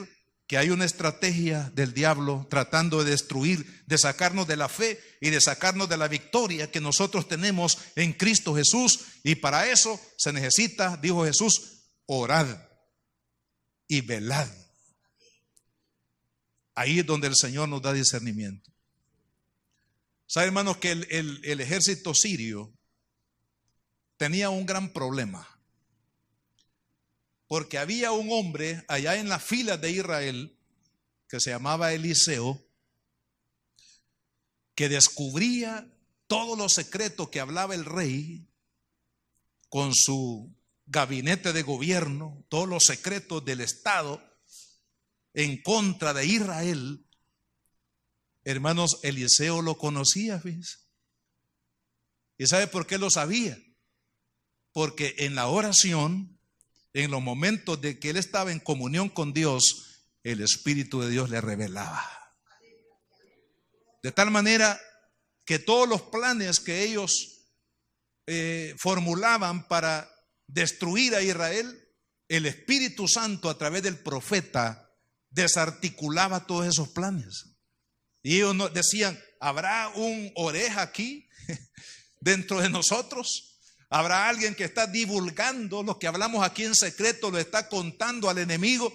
que hay una estrategia del diablo tratando de destruir, de sacarnos de la fe y de sacarnos de la victoria que nosotros tenemos en Cristo Jesús. Y para eso se necesita, dijo Jesús, orad y velad. Ahí es donde el Señor nos da discernimiento. ¿Sabe, hermanos, que el ejército sirio tenía un gran problema? Porque había un hombre allá en las filas de Israel que se llamaba Eliseo, que descubría todos los secretos que hablaba el rey con su gabinete de gobierno, todos los secretos del Estado en contra de Israel. Hermanos, Eliseo lo conocía, ¿ves? ¿Y sabe por qué lo sabía? Porque en la oración, en los momentos de que él estaba en comunión con Dios, el Espíritu de Dios le revelaba. De tal manera que todos los planes que ellos formulaban para destruir a Israel, el Espíritu Santo a través del profeta desarticulaba todos esos planes. Y ellos decían, ¿habrá un oreja aquí dentro de nosotros? ¿Habrá alguien que está divulgando lo que hablamos aquí en secreto, lo está contando al enemigo?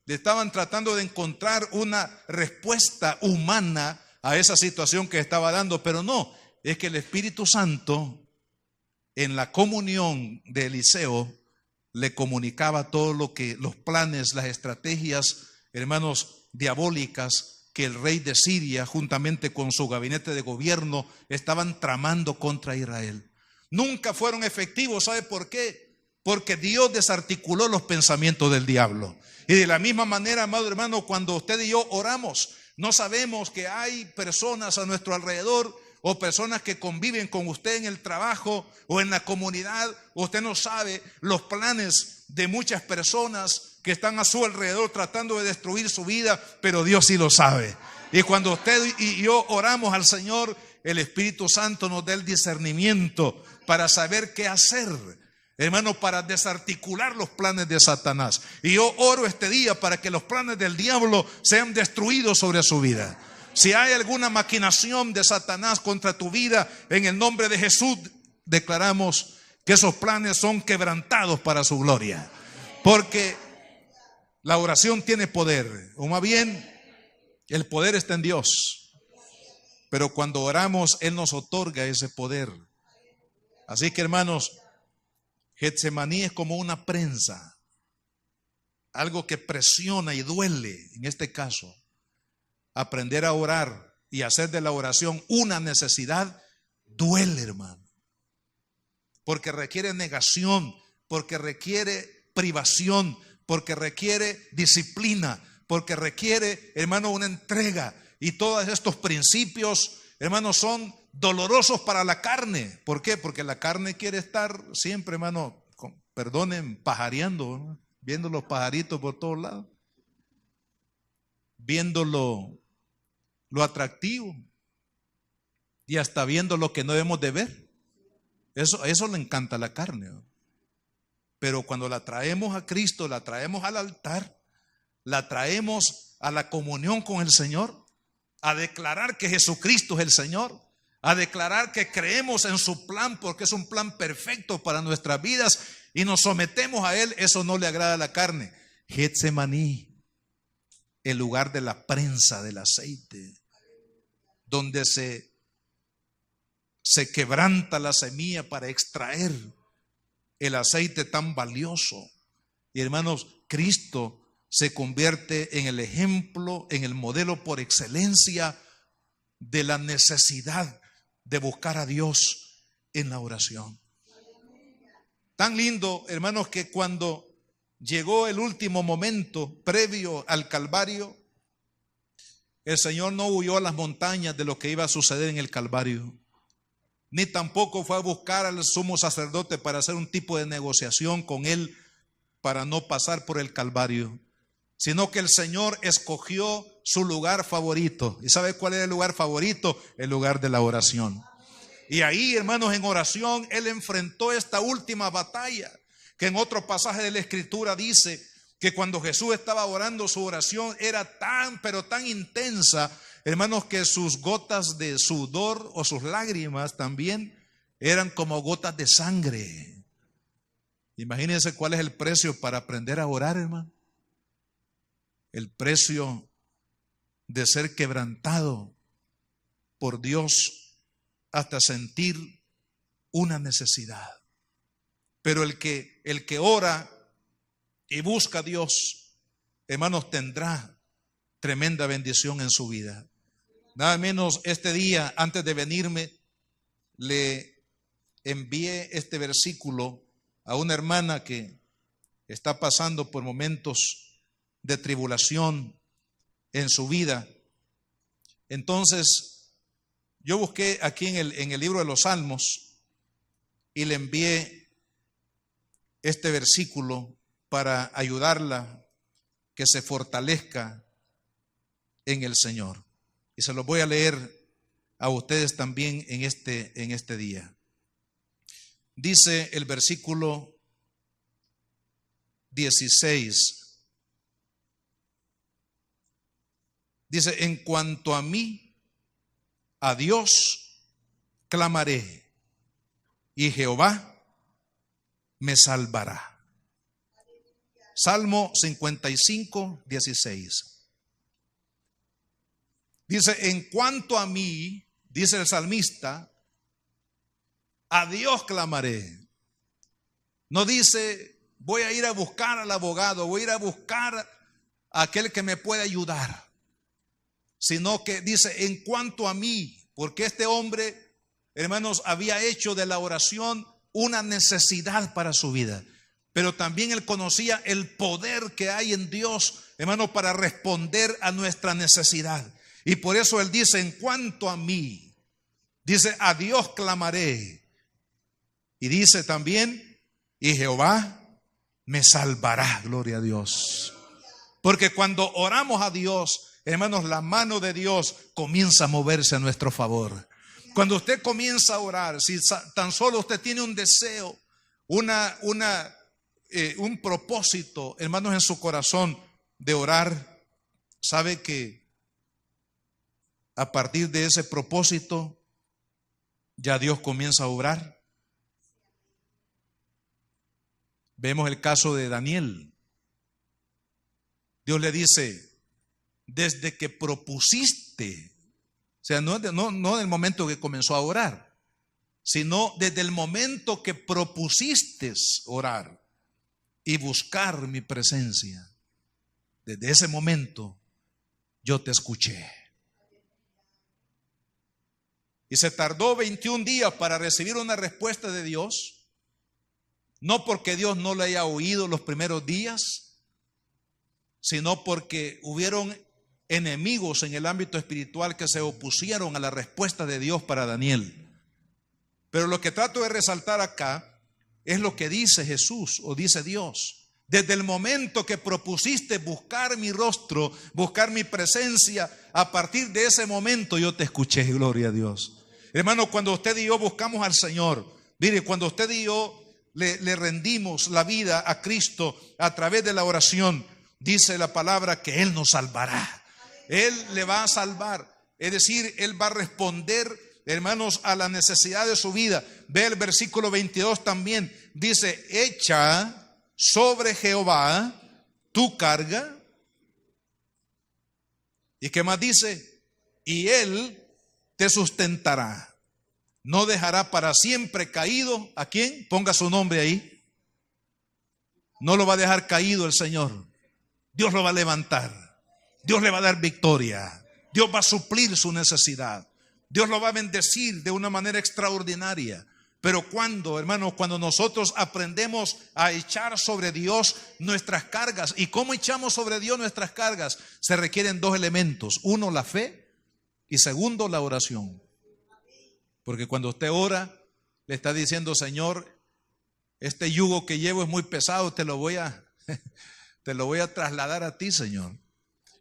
Le estaban tratando de encontrar una respuesta humana a esa situación que estaba dando, pero no, es que el Espíritu Santo en la comunión de Eliseo le comunicaba todo lo que, los planes, las estrategias, hermanos, diabólicas que el rey de Siria juntamente con su gabinete de gobierno estaban tramando contra Israel. Nunca fueron efectivos. ¿Sabe por qué? Porque Dios desarticuló los pensamientos del diablo. Y de la misma manera, amado hermano, cuando usted y yo oramos, no sabemos que hay personas a nuestro alrededor o personas que conviven con usted en el trabajo o en la comunidad. Usted no sabe los planes de muchas personas que están a su alrededor tratando de destruir su vida, pero Dios sí lo sabe. Y cuando usted y yo oramos al Señor, el Espíritu Santo nos da el discernimiento para saber qué hacer, hermano, para desarticular los planes de Satanás. Y yo oro este día para que los planes del diablo sean destruidos sobre su vida. Si hay alguna maquinación de Satanás contra tu vida, en el nombre de Jesús declaramos que esos planes son quebrantados para su gloria. Porque la oración tiene poder, o más bien el poder está en Dios. Pero cuando oramos, Él nos otorga ese poder. Así que, hermanos, Getsemaní es como una prensa, algo que presiona y duele. En este caso, aprender a orar y hacer de la oración una necesidad duele, hermano, porque requiere negación, porque requiere privación, porque requiere disciplina, porque requiere, hermano, una entrega. Y todos estos principios, hermanos, son dolorosos para la carne. ¿Por qué? Porque la carne quiere estar siempre, hermano, perdonen, pajareando, ¿no? Viendo los pajaritos por todos lados, viendo lo atractivo y hasta viendo lo que no debemos de ver. Eso le encanta a la carne, ¿no? Pero cuando la traemos a Cristo, la traemos al altar, la traemos a la comunión con el Señor, a declarar que Jesucristo es el Señor, a declarar que creemos en su plan porque es un plan perfecto para nuestras vidas y nos sometemos a Él. Eso no le agrada a la carne. Getsemaní, el lugar de la prensa del aceite, donde se quebranta la semilla para extraer el aceite tan valioso. Y hermanos, Cristo se convierte en el ejemplo, en el modelo por excelencia de la necesidad de buscar a Dios en la oración. Tan lindo, hermanos, que cuando llegó el último momento previo al Calvario, el Señor no huyó a las montañas de lo que iba a suceder en el Calvario, ni tampoco fue a buscar al sumo sacerdote para hacer un tipo de negociación con él para no pasar por el Calvario, sino que el Señor escogió su lugar favorito. ¿Y sabe cuál era el lugar favorito? El lugar de la oración. Y ahí, hermanos, en oración, Él enfrentó esta última batalla. que en otro pasaje de la Escritura dice que cuando Jesús estaba orando, su oración era tan, pero tan intensa, hermanos, que sus gotas de sudor o sus lágrimas también eran como gotas de sangre. Imagínense cuál es el precio para aprender a orar, hermano. El precio de ser quebrantado por Dios hasta sentir una necesidad. Pero el que ora y busca a Dios, hermanos, tendrá tremenda bendición en su vida. Nada menos este día, antes de venirme, le envié este versículo a una hermana que está pasando por momentos de tribulación en su vida. Entonces, yo busqué aquí en el libro de los Salmos y le envié este versículo para ayudarla que se fortalezca en el Señor. Y se los voy a leer a ustedes también en este día. Dice el versículo 16. Dice: en cuanto a mí, a Dios clamaré, y Jehová me salvará. Salmo 55, 16. Dice: en cuanto a mí, dice el salmista, a Dios clamaré. No dice: voy a ir a buscar al abogado, voy a ir a buscar a aquel que me puede ayudar. Sino que dice: en cuanto a mí, porque este hombre, hermanos, había hecho de la oración una necesidad para su vida. Pero también él conocía el poder que hay en Dios, hermano, para responder a nuestra necesidad. Y por eso él dice: en cuanto a mí, dice, a Dios clamaré. Y dice también: y Jehová me salvará. Gloria a Dios. Porque cuando oramos a Dios, hermanos, la mano de Dios comienza a moverse a nuestro favor. Cuando usted comienza a orar, si tan solo usted tiene un deseo, un propósito, hermanos, en su corazón de orar, sabe que a partir de ese propósito ya Dios comienza a obrar. Vemos el caso de Daniel. Dios le dice: desde que propusiste, o sea, no en el momento que comenzó a orar, sino desde el momento que propusiste orar y buscar mi presencia, desde ese momento yo te escuché. Y se tardó 21 días para recibir una respuesta de Dios, no porque Dios no le haya oído los primeros días, sino porque hubieron enemigos en el ámbito espiritual que se opusieron a la respuesta de Dios para Daniel. Pero lo que trato de resaltar acá es lo que dice Jesús o dice Dios: desde el momento que propusiste buscar mi rostro, buscar mi presencia, a partir de ese momento yo te escuché. Gloria a Dios. Hermano, cuando usted y yo buscamos al Señor, mire, cuando usted y yo le rendimos la vida a Cristo a través de la oración, dice la palabra que Él nos salvará. Él le va a salvar, es decir, Él va a responder, hermanos, a la necesidad de su vida. Ve el versículo 22 también, dice: echa sobre Jehová tu carga. ¿Y qué más dice? Y Él te sustentará. No dejará para siempre caído. ¿A quién? Ponga su nombre ahí. No lo va a dejar caído el Señor. Dios lo va a levantar. Dios le va a dar victoria. Dios va a suplir su necesidad. Dios lo va a bendecir de una manera extraordinaria. Pero cuando, hermanos, cuando nosotros aprendemos a echar sobre Dios nuestras cargas. ¿Y cómo echamos sobre Dios nuestras cargas? Se requieren dos elementos: uno, la fe, y segundo, la oración. Porque cuando usted ora, le está diciendo: Señor, este yugo que llevo es muy pesado, te lo voy a trasladar a ti, Señor.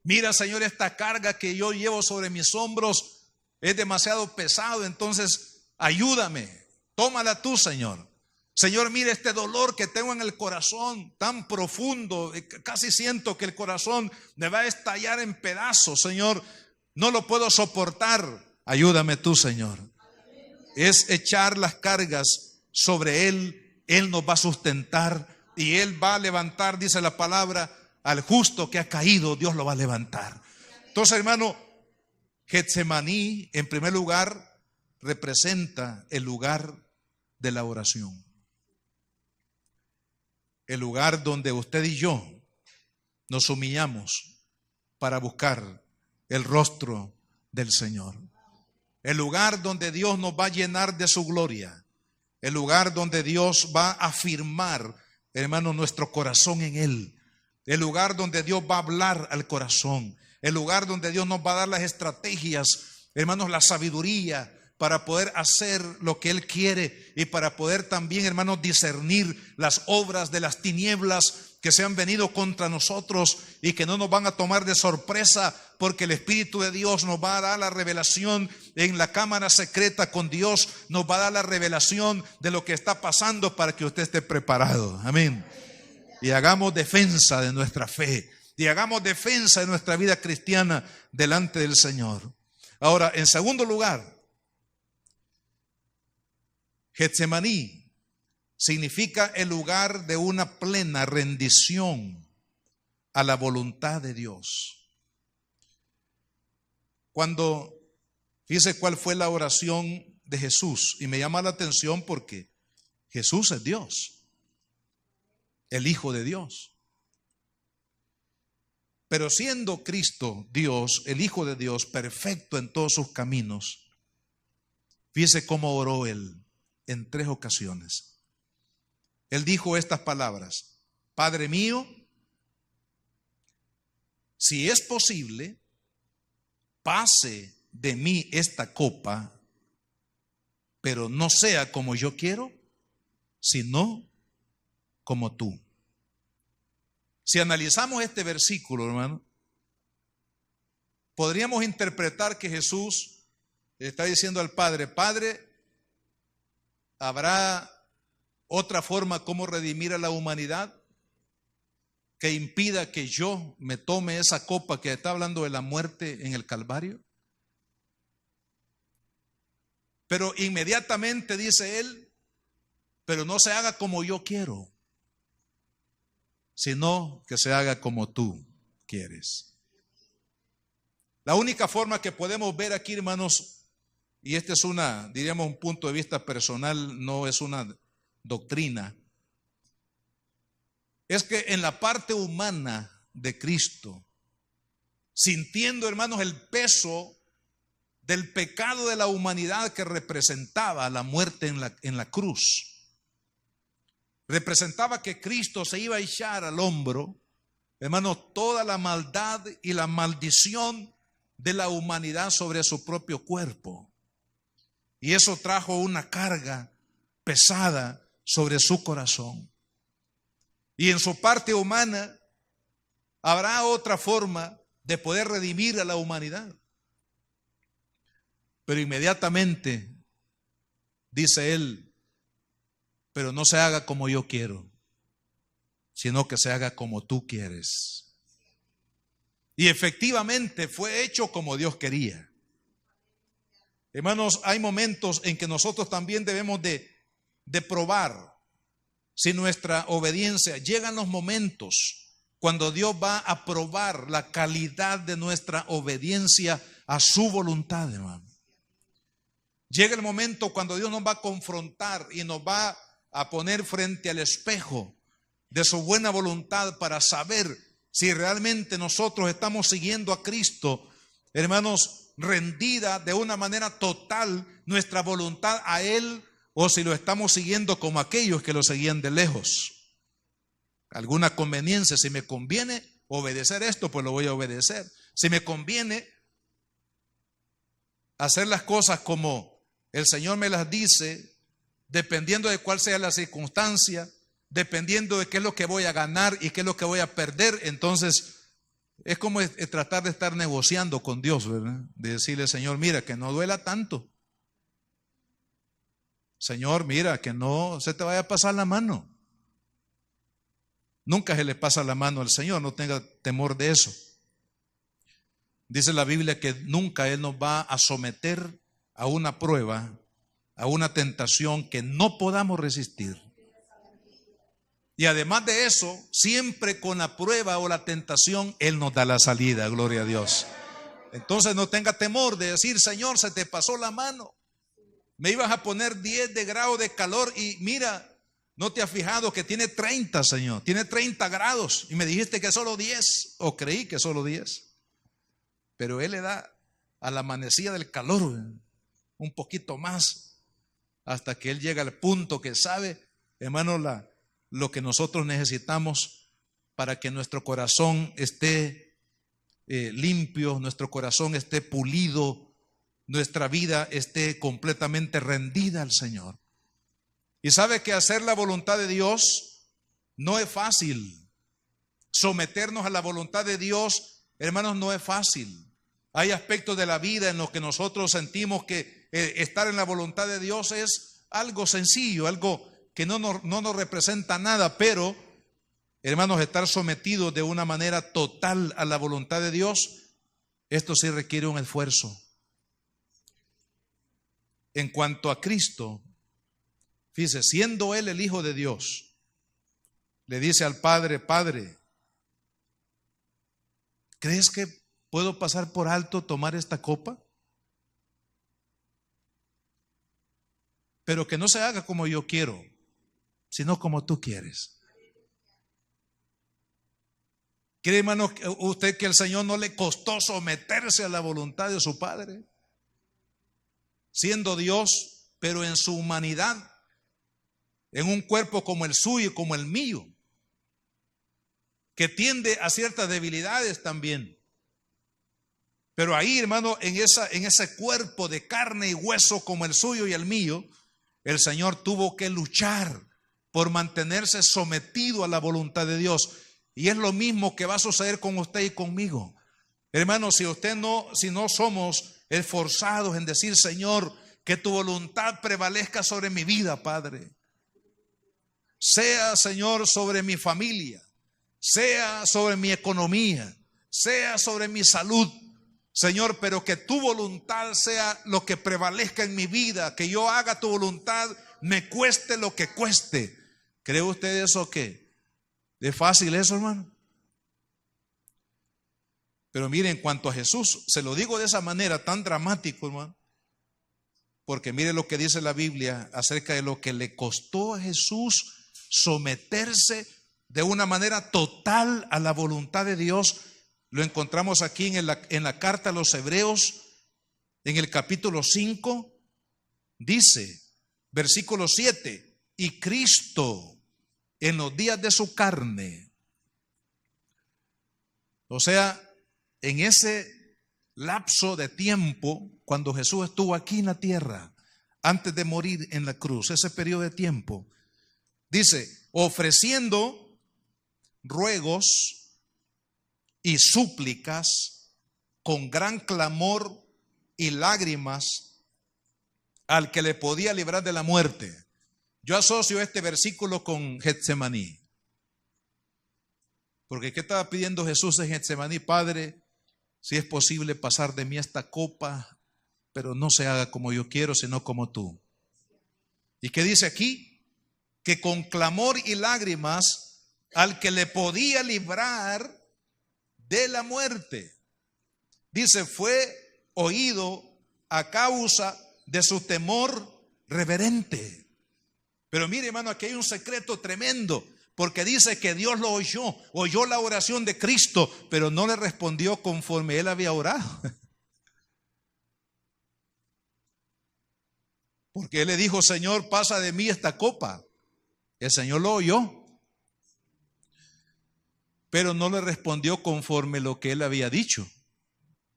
Mira, Señor, esta carga que yo llevo sobre mis hombros es demasiado pesado, entonces ayúdame, tómala tú, Señor. Señor, mire este dolor que tengo en el corazón tan profundo, casi siento que el corazón me va a estallar en pedazos, Señor, no lo puedo soportar. Ayúdame tú, Señor. Es echar las cargas sobre Él, Él nos va a sustentar y Él va a levantar, dice la palabra, al justo que ha caído, Dios lo va a levantar. Entonces, hermano, Getsemaní, en primer lugar, representa el lugar de la oración. El lugar donde usted y yo nos humillamos para buscar el rostro del Señor. El lugar donde Dios nos va a llenar de su gloria. El lugar donde Dios va a afirmar, hermano, nuestro corazón en Él. El lugar donde Dios va a hablar al corazón. El lugar donde Dios nos va a dar las estrategias, hermanos, la sabiduría para poder hacer lo que Él quiere y para poder también, hermanos, discernir las obras de las tinieblas que se han venido contra nosotros y que no nos van a tomar de sorpresa, porque el Espíritu de Dios nos va a dar la revelación en la cámara secreta con Dios, nos va a dar la revelación de lo que está pasando para que usted esté preparado. Amén. Y hagamos defensa de nuestra fe y hagamos defensa de nuestra vida cristiana delante del Señor. Ahora, en segundo lugar, Getsemaní significa el lugar de una plena rendición a la voluntad de Dios. Cuando, fíjese cuál fue la oración de Jesús, y me llama la atención porque Jesús es Dios, el Hijo de Dios. Pero siendo Cristo Dios, el Hijo de Dios, perfecto en todos sus caminos, fíjese cómo oró Él en 3 ocasiones. Él dijo estas palabras: Padre mío, si es posible, pase de mí esta copa, pero no sea como yo quiero, sino como tú. Si analizamos este versículo, hermano, podríamos interpretar que Jesús le está diciendo al Padre: Padre, ¿habrá otra forma como redimir a la humanidad que impida que yo me tome esa copa que está hablando de la muerte en el Calvario? Pero inmediatamente dice él: pero no se haga como yo quiero, sino que se haga como tú quieres. La única forma que podemos ver aquí, hermanos, y este es diríamos, un punto de vista personal, no es una doctrina, es que en la parte humana de Cristo, sintiendo, hermanos, el peso del pecado de la humanidad que representaba la muerte en la cruz, representaba que Cristo se iba a echar al hombro, hermanos, toda la maldad y la maldición de la humanidad sobre su propio cuerpo. Y eso trajo una carga pesada sobre su corazón. Y en su parte humana, ¿habrá otra forma de poder redimir a la humanidad? Pero inmediatamente dice él: pero no se haga como yo quiero, sino que se haga como tú quieres. Y efectivamente fue hecho como Dios quería. Hermanos, hay momentos en que nosotros también debemos de probar si nuestra obediencia. Llegan los momentos cuando Dios va a probar la calidad de nuestra obediencia a su voluntad, hermano. Llega el momento cuando Dios nos va a confrontar y nos va a poner frente al espejo de su buena voluntad para saber si realmente nosotros estamos siguiendo a Cristo, hermanos, rendida de una manera total nuestra voluntad a Él, o si lo estamos siguiendo como aquellos que lo seguían de lejos. Alguna conveniencia: si me conviene obedecer esto, pues lo voy a obedecer. Si me conviene hacer las cosas como el Señor me las dice, dependiendo de cuál sea la circunstancia, dependiendo de qué es lo que voy a ganar y qué es lo que voy a perder, entonces es como tratar de estar negociando con Dios, ¿verdad? De decirle: Señor, mira, que no duela tanto. Señor, mira, que no se te vaya a pasar la mano. Nunca se le pasa la mano al Señor, no tenga temor de eso. Dice la Biblia que nunca Él nos va a someter a una prueba, a una tentación que no podamos resistir. Y además de eso, siempre con la prueba o la tentación, Él nos da la salida, gloria a Dios. Entonces no tenga temor de decir, Señor, se te pasó la mano. Me ibas a poner 10 de grado de calor y mira, no te has fijado que tiene 30, Señor. Tiene 30 grados y me dijiste que solo 10, o creí que solo 10. Pero Él le da a la manecilla del calor un poquito más, hasta que Él llega al punto que sabe, hermano, lo que nosotros necesitamos para que nuestro corazón esté limpio, nuestro corazón esté pulido, nuestra vida esté completamente rendida al Señor. Y sabe que hacer la voluntad de Dios no es fácil. Someternos a la voluntad de Dios, hermanos, no es fácil. Hay aspectos de la vida en los que nosotros sentimos que estar en la voluntad de Dios es algo sencillo, algo que no nos representa nada, pero, hermanos, estar sometidos de una manera total a la voluntad de Dios, esto sí requiere un esfuerzo. En cuanto a Cristo, fíjese, siendo Él el Hijo de Dios, le dice al Padre, Padre, ¿crees que puedo pasar por alto tomar esta copa? Pero que no se haga como yo quiero, sino como tú quieres. ¿Cree, hermano, usted que al Señor no le costó someterse a la voluntad de su Padre? Siendo Dios, pero en su humanidad, en un cuerpo como el suyo y como el mío, que tiende a ciertas debilidades también. Pero ahí, hermano, en ese cuerpo de carne y hueso como el suyo y el mío, el Señor tuvo que luchar por mantenerse sometido a la voluntad de Dios. Y es lo mismo que va a suceder con usted y conmigo. Hermano, si no somos esforzados en decir, Señor, que tu voluntad prevalezca sobre mi vida, Padre. Sea, Señor, sobre mi familia, sea sobre mi economía, sea sobre mi salud, Señor, pero que tu voluntad sea lo que prevalezca en mi vida, que yo haga tu voluntad, me cueste lo que cueste. ¿Cree usted eso qué? ¿Es fácil eso, hermano? Pero mire, en cuanto a Jesús, se lo digo de esa manera tan dramático, hermano, porque mire lo que dice la Biblia acerca de lo que le costó a Jesús someterse de una manera total a la voluntad de Dios. Lo encontramos aquí en la carta a los Hebreos, en el capítulo 5, dice, versículo 7, y Cristo en los días de su carne, o sea, en ese lapso de tiempo, cuando Jesús estuvo aquí en la tierra, antes de morir en la cruz, ese periodo de tiempo, dice, ofreciendo ruegos y súplicas con gran clamor y lágrimas al que le podía librar de la muerte. Yo asocio este versículo con Getsemaní. Porque ¿qué estaba pidiendo Jesús en Getsemaní? Padre, si es posible pasar de mí esta copa, pero no se haga como yo quiero, sino como tú. ¿Y qué dice aquí? Que con clamor y lágrimas al que le podía librar de la muerte. Dice, fue oído a causa de su temor reverente. Pero mire, hermano, aquí hay un secreto tremendo, porque dice que Dios lo oyó la oración de Cristo, pero no le respondió conforme él había orado. Porque él le dijo, Señor, pasa de mí esta copa. El Señor lo oyó, pero no le respondió conforme lo que él había dicho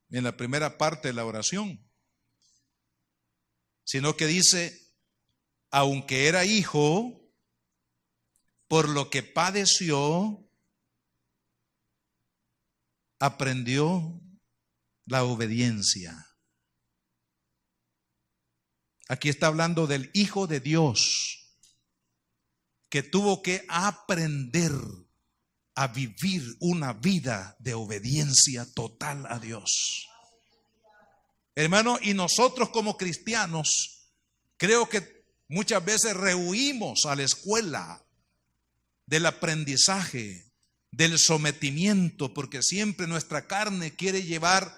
en la primera parte de la oración, sino que dice, aunque era hijo, por lo que padeció, aprendió la obediencia. Aquí está hablando del Hijo de Dios, que tuvo que aprender a vivir una vida de obediencia total a Dios. Hermano, y nosotros como cristianos, creo que muchas veces rehuimos a la escuela del aprendizaje, del sometimiento, porque siempre nuestra carne quiere llevar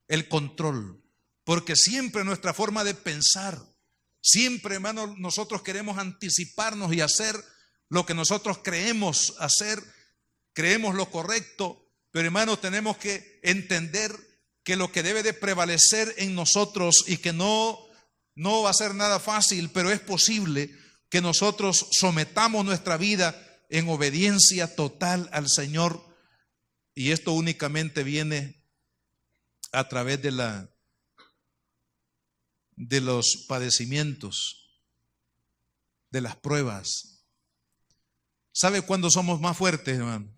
el control, porque siempre nuestra forma de pensar, siempre, hermano, nosotros queremos anticiparnos y hacer lo que nosotros creemos hacer, creemos lo correcto, pero hermano, tenemos que entender que lo que debe de prevalecer en nosotros y que no va a ser nada fácil, pero es posible que nosotros sometamos nuestra vida en obediencia total al Señor, y esto únicamente viene a través de los padecimientos, de las pruebas. ¿Sabe cuándo somos más fuertes, hermano?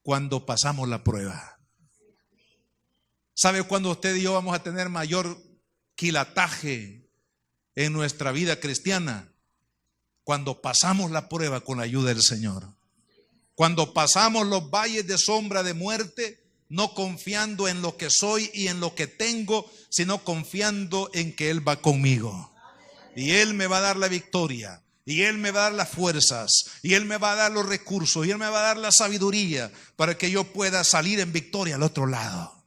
Cuando pasamos la prueba. ¿Sabe cuándo usted y yo vamos a tener mayor quilataje en nuestra vida cristiana? Cuando pasamos la prueba con la ayuda del Señor. Cuando pasamos los valles de sombra de muerte, no confiando en lo que soy y en lo que tengo, sino confiando en que Él va conmigo. Y Él me va a dar la victoria, y Él me va a dar las fuerzas, y Él me va a dar los recursos, y Él me va a dar la sabiduría para que yo pueda salir en victoria al otro lado.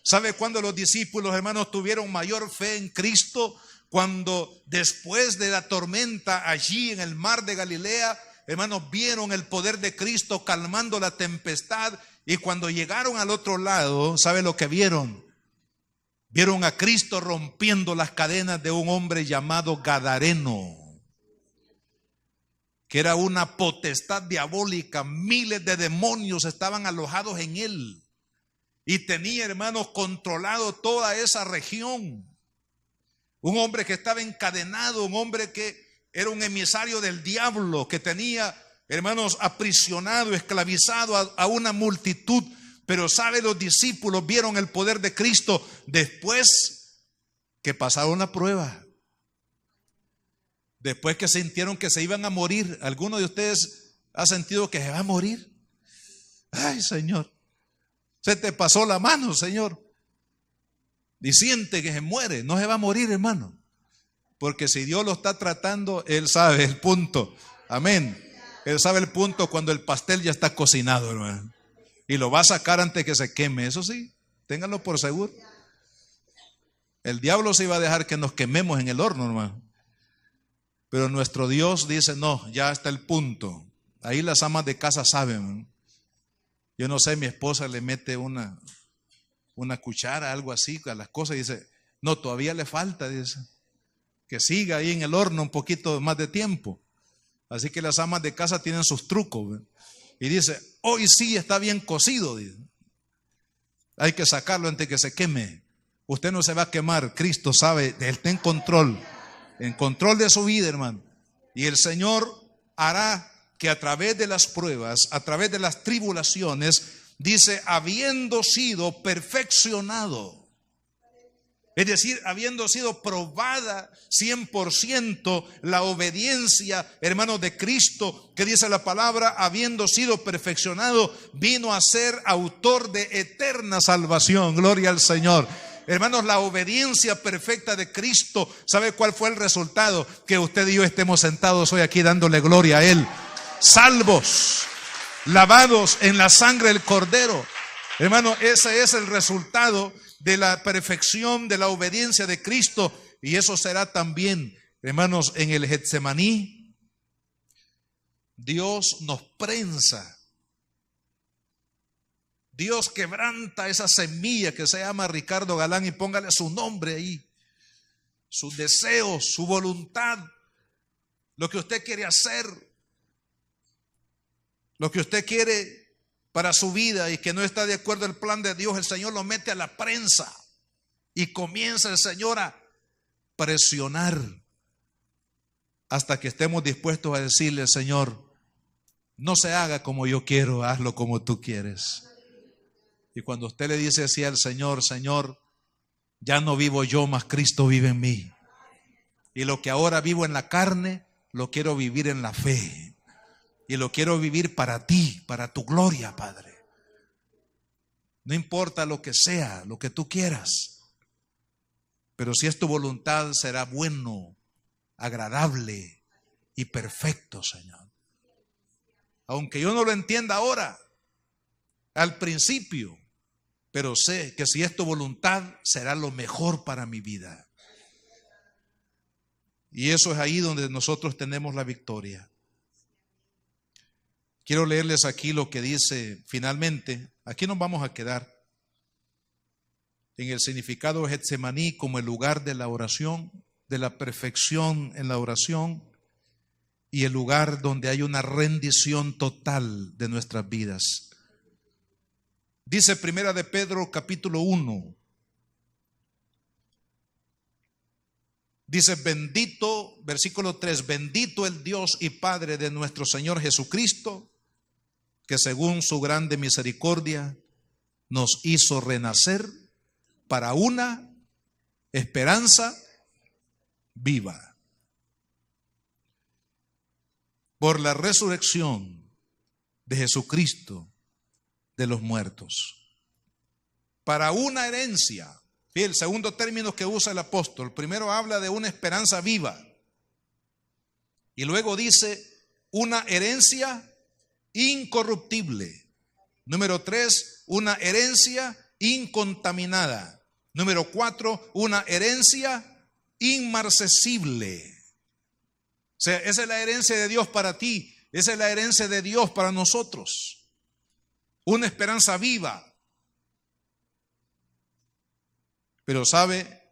¿Sabe cuándo los discípulos, hermanos, tuvieron mayor fe en Cristo? Cuando después de la tormenta allí en el mar de Galilea, hermanos, vieron el poder de Cristo calmando la tempestad, y cuando llegaron al otro lado, ¿sabe lo que vieron? Vieron a Cristo rompiendo las cadenas de un hombre llamado Gadareno, que era una potestad diabólica. Miles de demonios estaban alojados en él y tenía, hermanos, controlado toda esa región. Un hombre que estaba encadenado, un hombre que era un emisario del diablo, que tenía, hermanos, aprisionado, esclavizado a una multitud. Pero sabe, los discípulos vieron el poder de Cristo después que pasaron la prueba, después que sintieron que se iban a morir. ¿Alguno de ustedes ha sentido que se va a morir? Ay, Señor, se te pasó la mano, Señor, y siente que se muere. No se va a morir, hermano, porque si Dios lo está tratando, Él sabe el punto. Amén. Él sabe el punto cuando el pastel ya está cocinado, hermano, y lo va a sacar antes que se queme. Eso sí, ténganlo por seguro. El diablo se iba a dejar que nos quememos en el horno, hermano, pero nuestro Dios dice: no, ya está el punto. Ahí las amas de casa saben. Yo no sé, mi esposa le mete una cuchara, algo así, a las cosas, y dice: no, todavía le falta, dice, que siga ahí en el horno un poquito más de tiempo. Así que las amas de casa tienen sus trucos, ¿ve? Y dice: hoy sí está bien cocido, dice. Hay que sacarlo antes que se queme. Usted no se va a quemar. Cristo sabe, Él está en control de su vida, hermano. Y el Señor hará que a través de las pruebas, a través de las tribulaciones, dice, habiendo sido perfeccionado, es decir, habiendo sido probada 100% la obediencia, hermanos, de Cristo, que dice la palabra, habiendo sido perfeccionado, vino a ser autor de eterna salvación. Gloria al Señor. Hermanos, la obediencia perfecta de Cristo, ¿sabe cuál fue el resultado? Que usted y yo estemos sentados hoy aquí dándole gloria a Él, salvos, lavados en la sangre del Cordero. Hermano, ese es el resultado de la perfección de la obediencia de Cristo. Y eso será también, hermanos, en el Getsemaní. Dios nos prensa, Dios quebranta esa semilla que se llama Ricardo Galán, y póngale su nombre ahí, sus deseos, su voluntad, lo que usted quiere hacer, lo que usted quiere para su vida y que no está de acuerdo al plan de Dios. El Señor lo mete a la prensa y comienza el Señor a presionar hasta que estemos dispuestos a decirle: Señor, no se haga como yo quiero, hazlo como tú quieres. Y cuando usted le dice así al Señor: Señor, ya no vivo yo, mas Cristo vive en mí. Y lo que ahora vivo en la carne, lo quiero vivir en la fe. Y lo quiero vivir para ti, para tu gloria, Padre. No importa lo que sea, lo que tú quieras. Pero si es tu voluntad, será bueno, agradable y perfecto, Señor. Aunque yo no lo entienda ahora, al principio, pero sé que si es tu voluntad, será lo mejor para mi vida. Y eso es ahí donde nosotros tenemos la victoria. Quiero leerles aquí lo que dice finalmente. Aquí nos vamos a quedar en el significado de Getsemaní como el lugar de la oración, de la perfección en la oración y el lugar donde hay una rendición total de nuestras vidas. Dice Primera de Pedro capítulo 1. Dice, bendito, versículo 3, bendito el Dios y Padre de nuestro Señor Jesucristo, que según su grande misericordia nos hizo renacer para una esperanza viva, por la resurrección de Jesucristo de los muertos, para una herencia. Fíjate, el segundo término que usa el apóstol, primero habla de una esperanza viva y luego dice una herencia incorruptible. Número 3, una herencia incontaminada. Número 4, una herencia inmarcesible. O sea, esa es la herencia de Dios para ti, esa es la herencia de Dios para nosotros. Una esperanza viva. Pero ¿sabe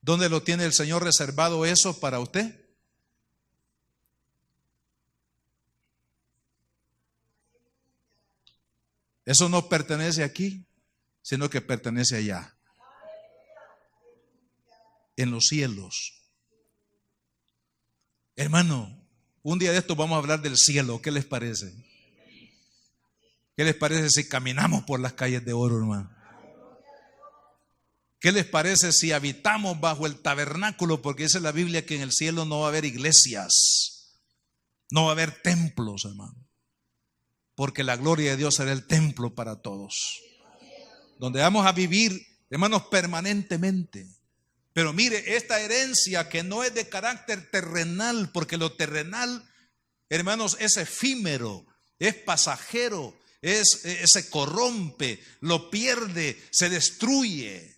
dónde lo tiene el Señor reservado eso para usted? Eso no pertenece aquí, sino que pertenece allá, en los cielos. Hermano, un día de esto vamos a hablar del cielo. ¿Qué les parece? ¿Qué les parece si caminamos por las calles de oro, hermano? ¿Qué les parece si habitamos bajo el tabernáculo? Porque dice la Biblia que en el cielo no va a haber iglesias, no va a haber templos, hermano. Porque la gloria de Dios será el templo para todos. Donde vamos a vivir, hermanos, permanentemente. Pero mire, esta herencia que no es de carácter terrenal, porque lo terrenal, hermanos, es efímero, es pasajero, se corrompe, lo pierde, se destruye.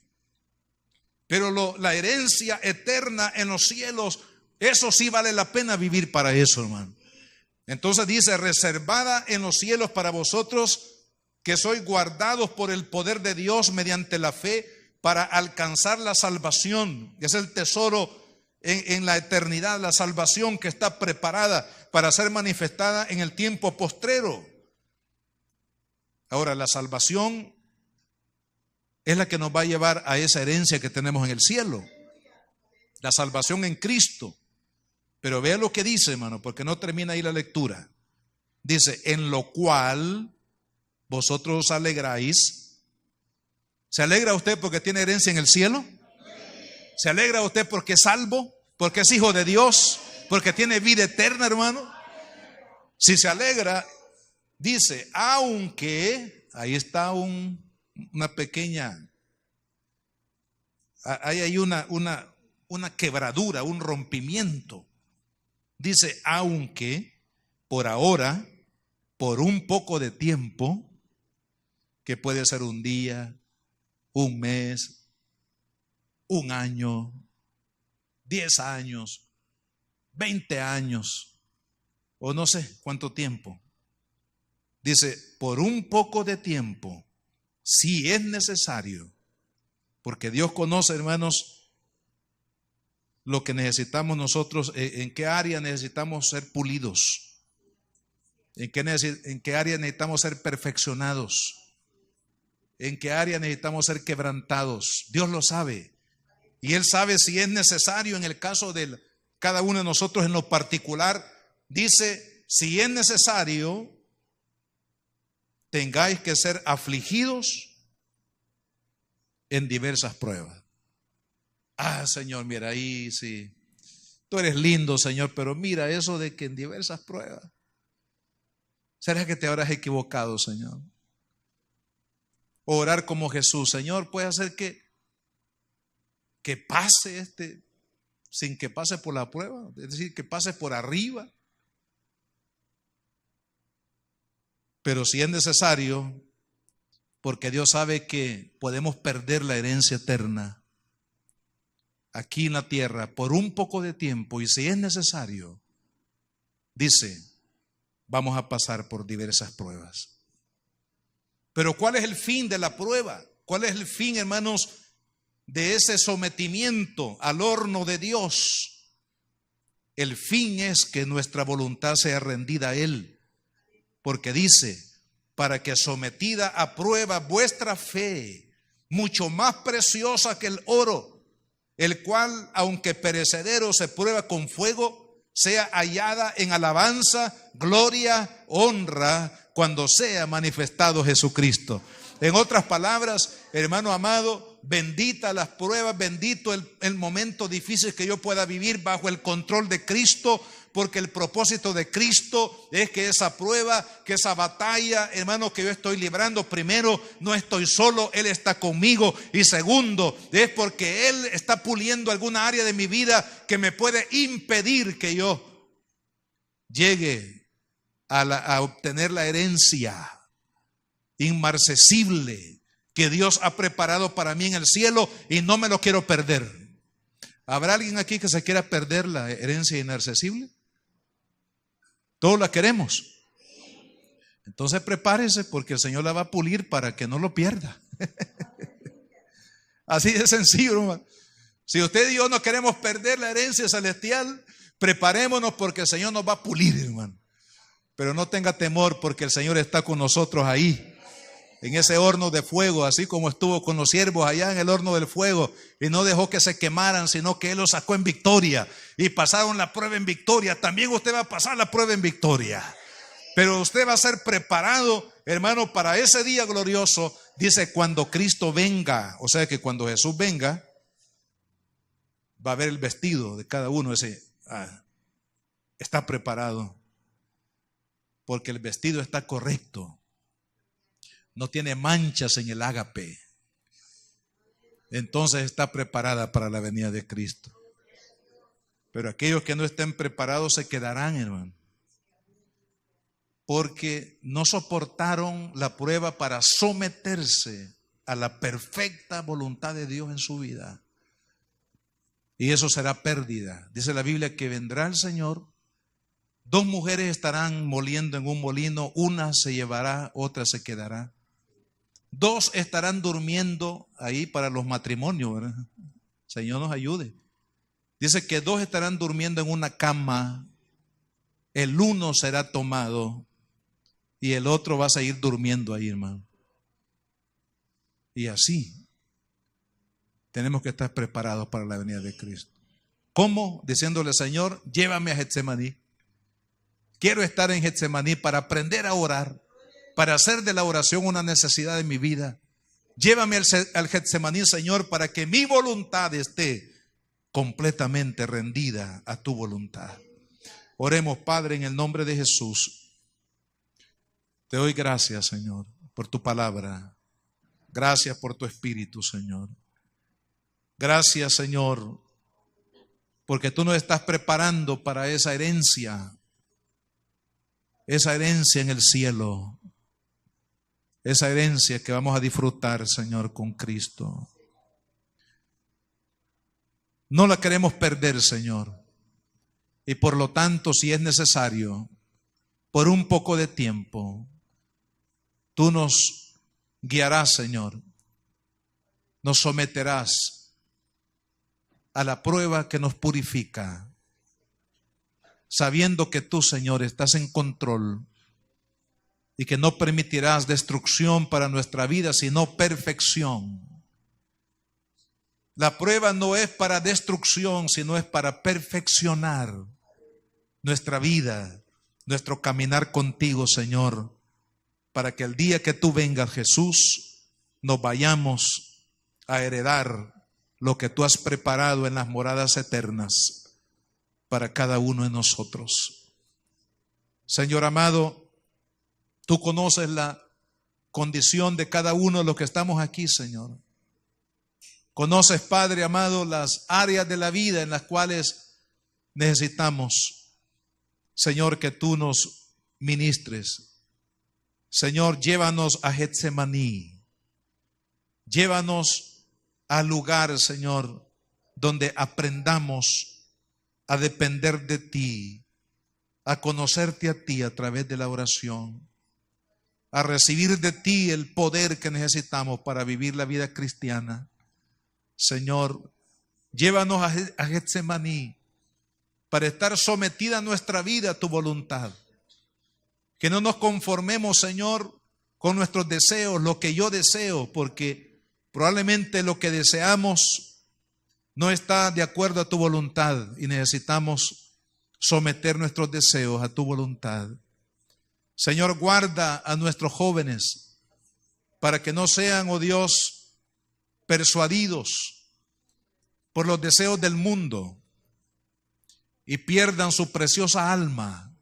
Pero la herencia eterna en los cielos, eso sí vale la pena vivir para eso, hermano. Entonces dice, reservada en los cielos para vosotros, que sois guardados por el poder de Dios mediante la fe para alcanzar la salvación. Es el tesoro en la eternidad, la salvación que está preparada para ser manifestada en el tiempo postrero. Ahora, la salvación es la que nos va a llevar a esa herencia que tenemos en el cielo. La salvación en Cristo. Pero vea lo que dice, hermano, porque no termina ahí la lectura. Dice, en lo cual vosotros os alegráis. ¿Se alegra usted porque tiene herencia en el cielo? ¿Se alegra usted porque es salvo? ¿Porque es hijo de Dios? ¿Porque tiene vida eterna, hermano? Si se alegra, dice, aunque, ahí está una pequeña, hay una quebradura, un rompimiento. Dice, aunque por ahora, por un poco de tiempo, que puede ser un día, un mes, un año, 10 años, 20 años, o no sé cuánto tiempo. Dice, por un poco de tiempo, si es necesario, porque Dios conoce, hermanos, lo que necesitamos nosotros, en qué área necesitamos ser pulidos, en qué área necesitamos ser perfeccionados, en qué área necesitamos ser quebrantados. Dios lo sabe. Y Él sabe si es necesario en el caso de cada uno de nosotros en lo particular. Dice, si es necesario, tengáis que ser afligidos en diversas pruebas. Señor, mira, ahí sí. Tú eres lindo, Señor, pero mira eso de que en diversas pruebas. ¿Será que te habrás equivocado, Señor? Orar como Jesús. Señor, puede hacer que pase sin que pase por la prueba. Es decir, que pase por arriba. Pero si es necesario, porque Dios sabe que podemos perder la herencia eterna aquí en la tierra por un poco de tiempo, y si es necesario, dice, vamos a pasar por diversas pruebas. Pero ¿cuál es el fin de la prueba? ¿Cuál es el fin, hermanos, de ese sometimiento al horno de Dios? El fin es que nuestra voluntad sea rendida a Él, porque dice, para que sometida a prueba vuestra fe, mucho más preciosa que el oro, el cual, aunque perecedero, se prueba con fuego, sea hallada en alabanza, gloria, honra, cuando sea manifestado Jesucristo. En otras palabras, hermano amado, bendita las pruebas, bendito el momento difícil que yo pueda vivir bajo el control de Cristo, porque el propósito de Cristo es que esa prueba, que esa batalla, hermano, que yo estoy librando, primero, no estoy solo, Él está conmigo, y segundo, es porque Él está puliendo alguna área de mi vida que me puede impedir que yo llegue a obtener la herencia inmarcesible que Dios ha preparado para mí en el cielo, y no me lo quiero perder. ¿Habrá alguien aquí que se quiera perder la herencia inaccesible? Todos la queremos. Entonces prepárese, porque el Señor la va a pulir para que no lo pierda. Así de sencillo, hermano. Si usted y yo no queremos perder la herencia celestial, preparémonos, porque el Señor nos va a pulir, hermano. Pero no tenga temor, porque el Señor está con nosotros ahí, en ese horno de fuego, así como estuvo con los siervos allá en el horno del fuego, y no dejó que se quemaran, sino que Él los sacó en victoria, y pasaron la prueba en victoria. También usted va a pasar la prueba en victoria, pero usted va a ser preparado, hermano, para ese día glorioso. Dice, cuando Cristo venga, o sea que cuando Jesús venga, va a ver el vestido de cada uno, está preparado, porque el vestido está correcto. No tiene manchas en el ágape. Entonces está preparada para la venida de Cristo. Pero aquellos que no estén preparados se quedarán, hermano, porque no soportaron la prueba para someterse a la perfecta voluntad de Dios en su vida. Y eso será pérdida. Dice la Biblia que vendrá el Señor. 2 mujeres estarán moliendo en un molino, una se llevará, otra se quedará. 2 estarán durmiendo ahí para los matrimonios, ¿verdad? Señor nos ayude. Dice que 2 estarán durmiendo en una cama, el uno será tomado y el otro va a seguir durmiendo ahí, hermano. Y así tenemos que estar preparados para la venida de Cristo. ¿Cómo? Diciéndole, Señor, llévame a Getsemaní. Quiero estar en Getsemaní para aprender a orar, para hacer de la oración una necesidad de mi vida. Llévame al Getsemaní, Señor, para que mi voluntad esté completamente rendida a tu voluntad. Oremos, Padre, en el nombre de Jesús. Te doy gracias, Señor, por tu palabra. Gracias por tu Espíritu, Señor. Gracias, Señor, porque tú nos estás preparando para esa herencia en el cielo. Esa herencia que vamos a disfrutar, Señor, con Cristo. No la queremos perder, Señor. Y por lo tanto, si es necesario, por un poco de tiempo, tú nos guiarás, Señor. Nos someterás a la prueba que nos purifica, sabiendo que tú, Señor, estás en control y que no permitirás destrucción para nuestra vida, sino perfección. La prueba no es para destrucción, sino es para perfeccionar nuestra vida, nuestro caminar contigo, Señor, para que el día que tú vengas, Jesús, nos vayamos a heredar lo que tú has preparado en las moradas eternas para cada uno de nosotros. Señor amado, tú conoces la condición de cada uno de los que estamos aquí, Señor. Conoces, Padre amado, las áreas de la vida en las cuales necesitamos, Señor, que tú nos ministres. Señor, llévanos a Getsemaní. Llévanos al lugar, Señor, donde aprendamos a depender de ti, a conocerte a ti a través de la oración, a recibir de ti el poder que necesitamos para vivir la vida cristiana. Señor, llévanos a Getsemaní para estar sometida nuestra vida a tu voluntad. Que no nos conformemos, Señor, con nuestros deseos, lo que yo deseo, porque probablemente lo que deseamos no está de acuerdo a tu voluntad y necesitamos someter nuestros deseos a tu voluntad. Señor, guarda a nuestros jóvenes para que no sean, oh Dios, persuadidos por los deseos del mundo y pierdan su preciosa alma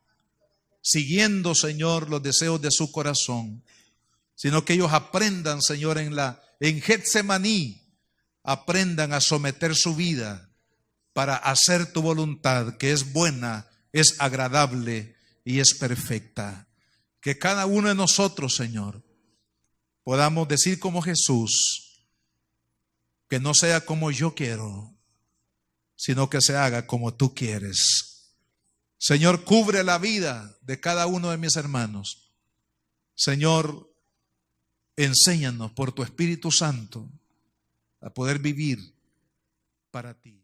siguiendo, Señor, los deseos de su corazón, sino que ellos aprendan, Señor, en Getsemaní, aprendan a someter su vida para hacer tu voluntad, que es buena, es agradable y es perfecta. Que cada uno de nosotros, Señor, podamos decir como Jesús, que no sea como yo quiero, sino que se haga como tú quieres. Señor, cubre la vida de cada uno de mis hermanos. Señor, enséñanos por tu Espíritu Santo a poder vivir para ti.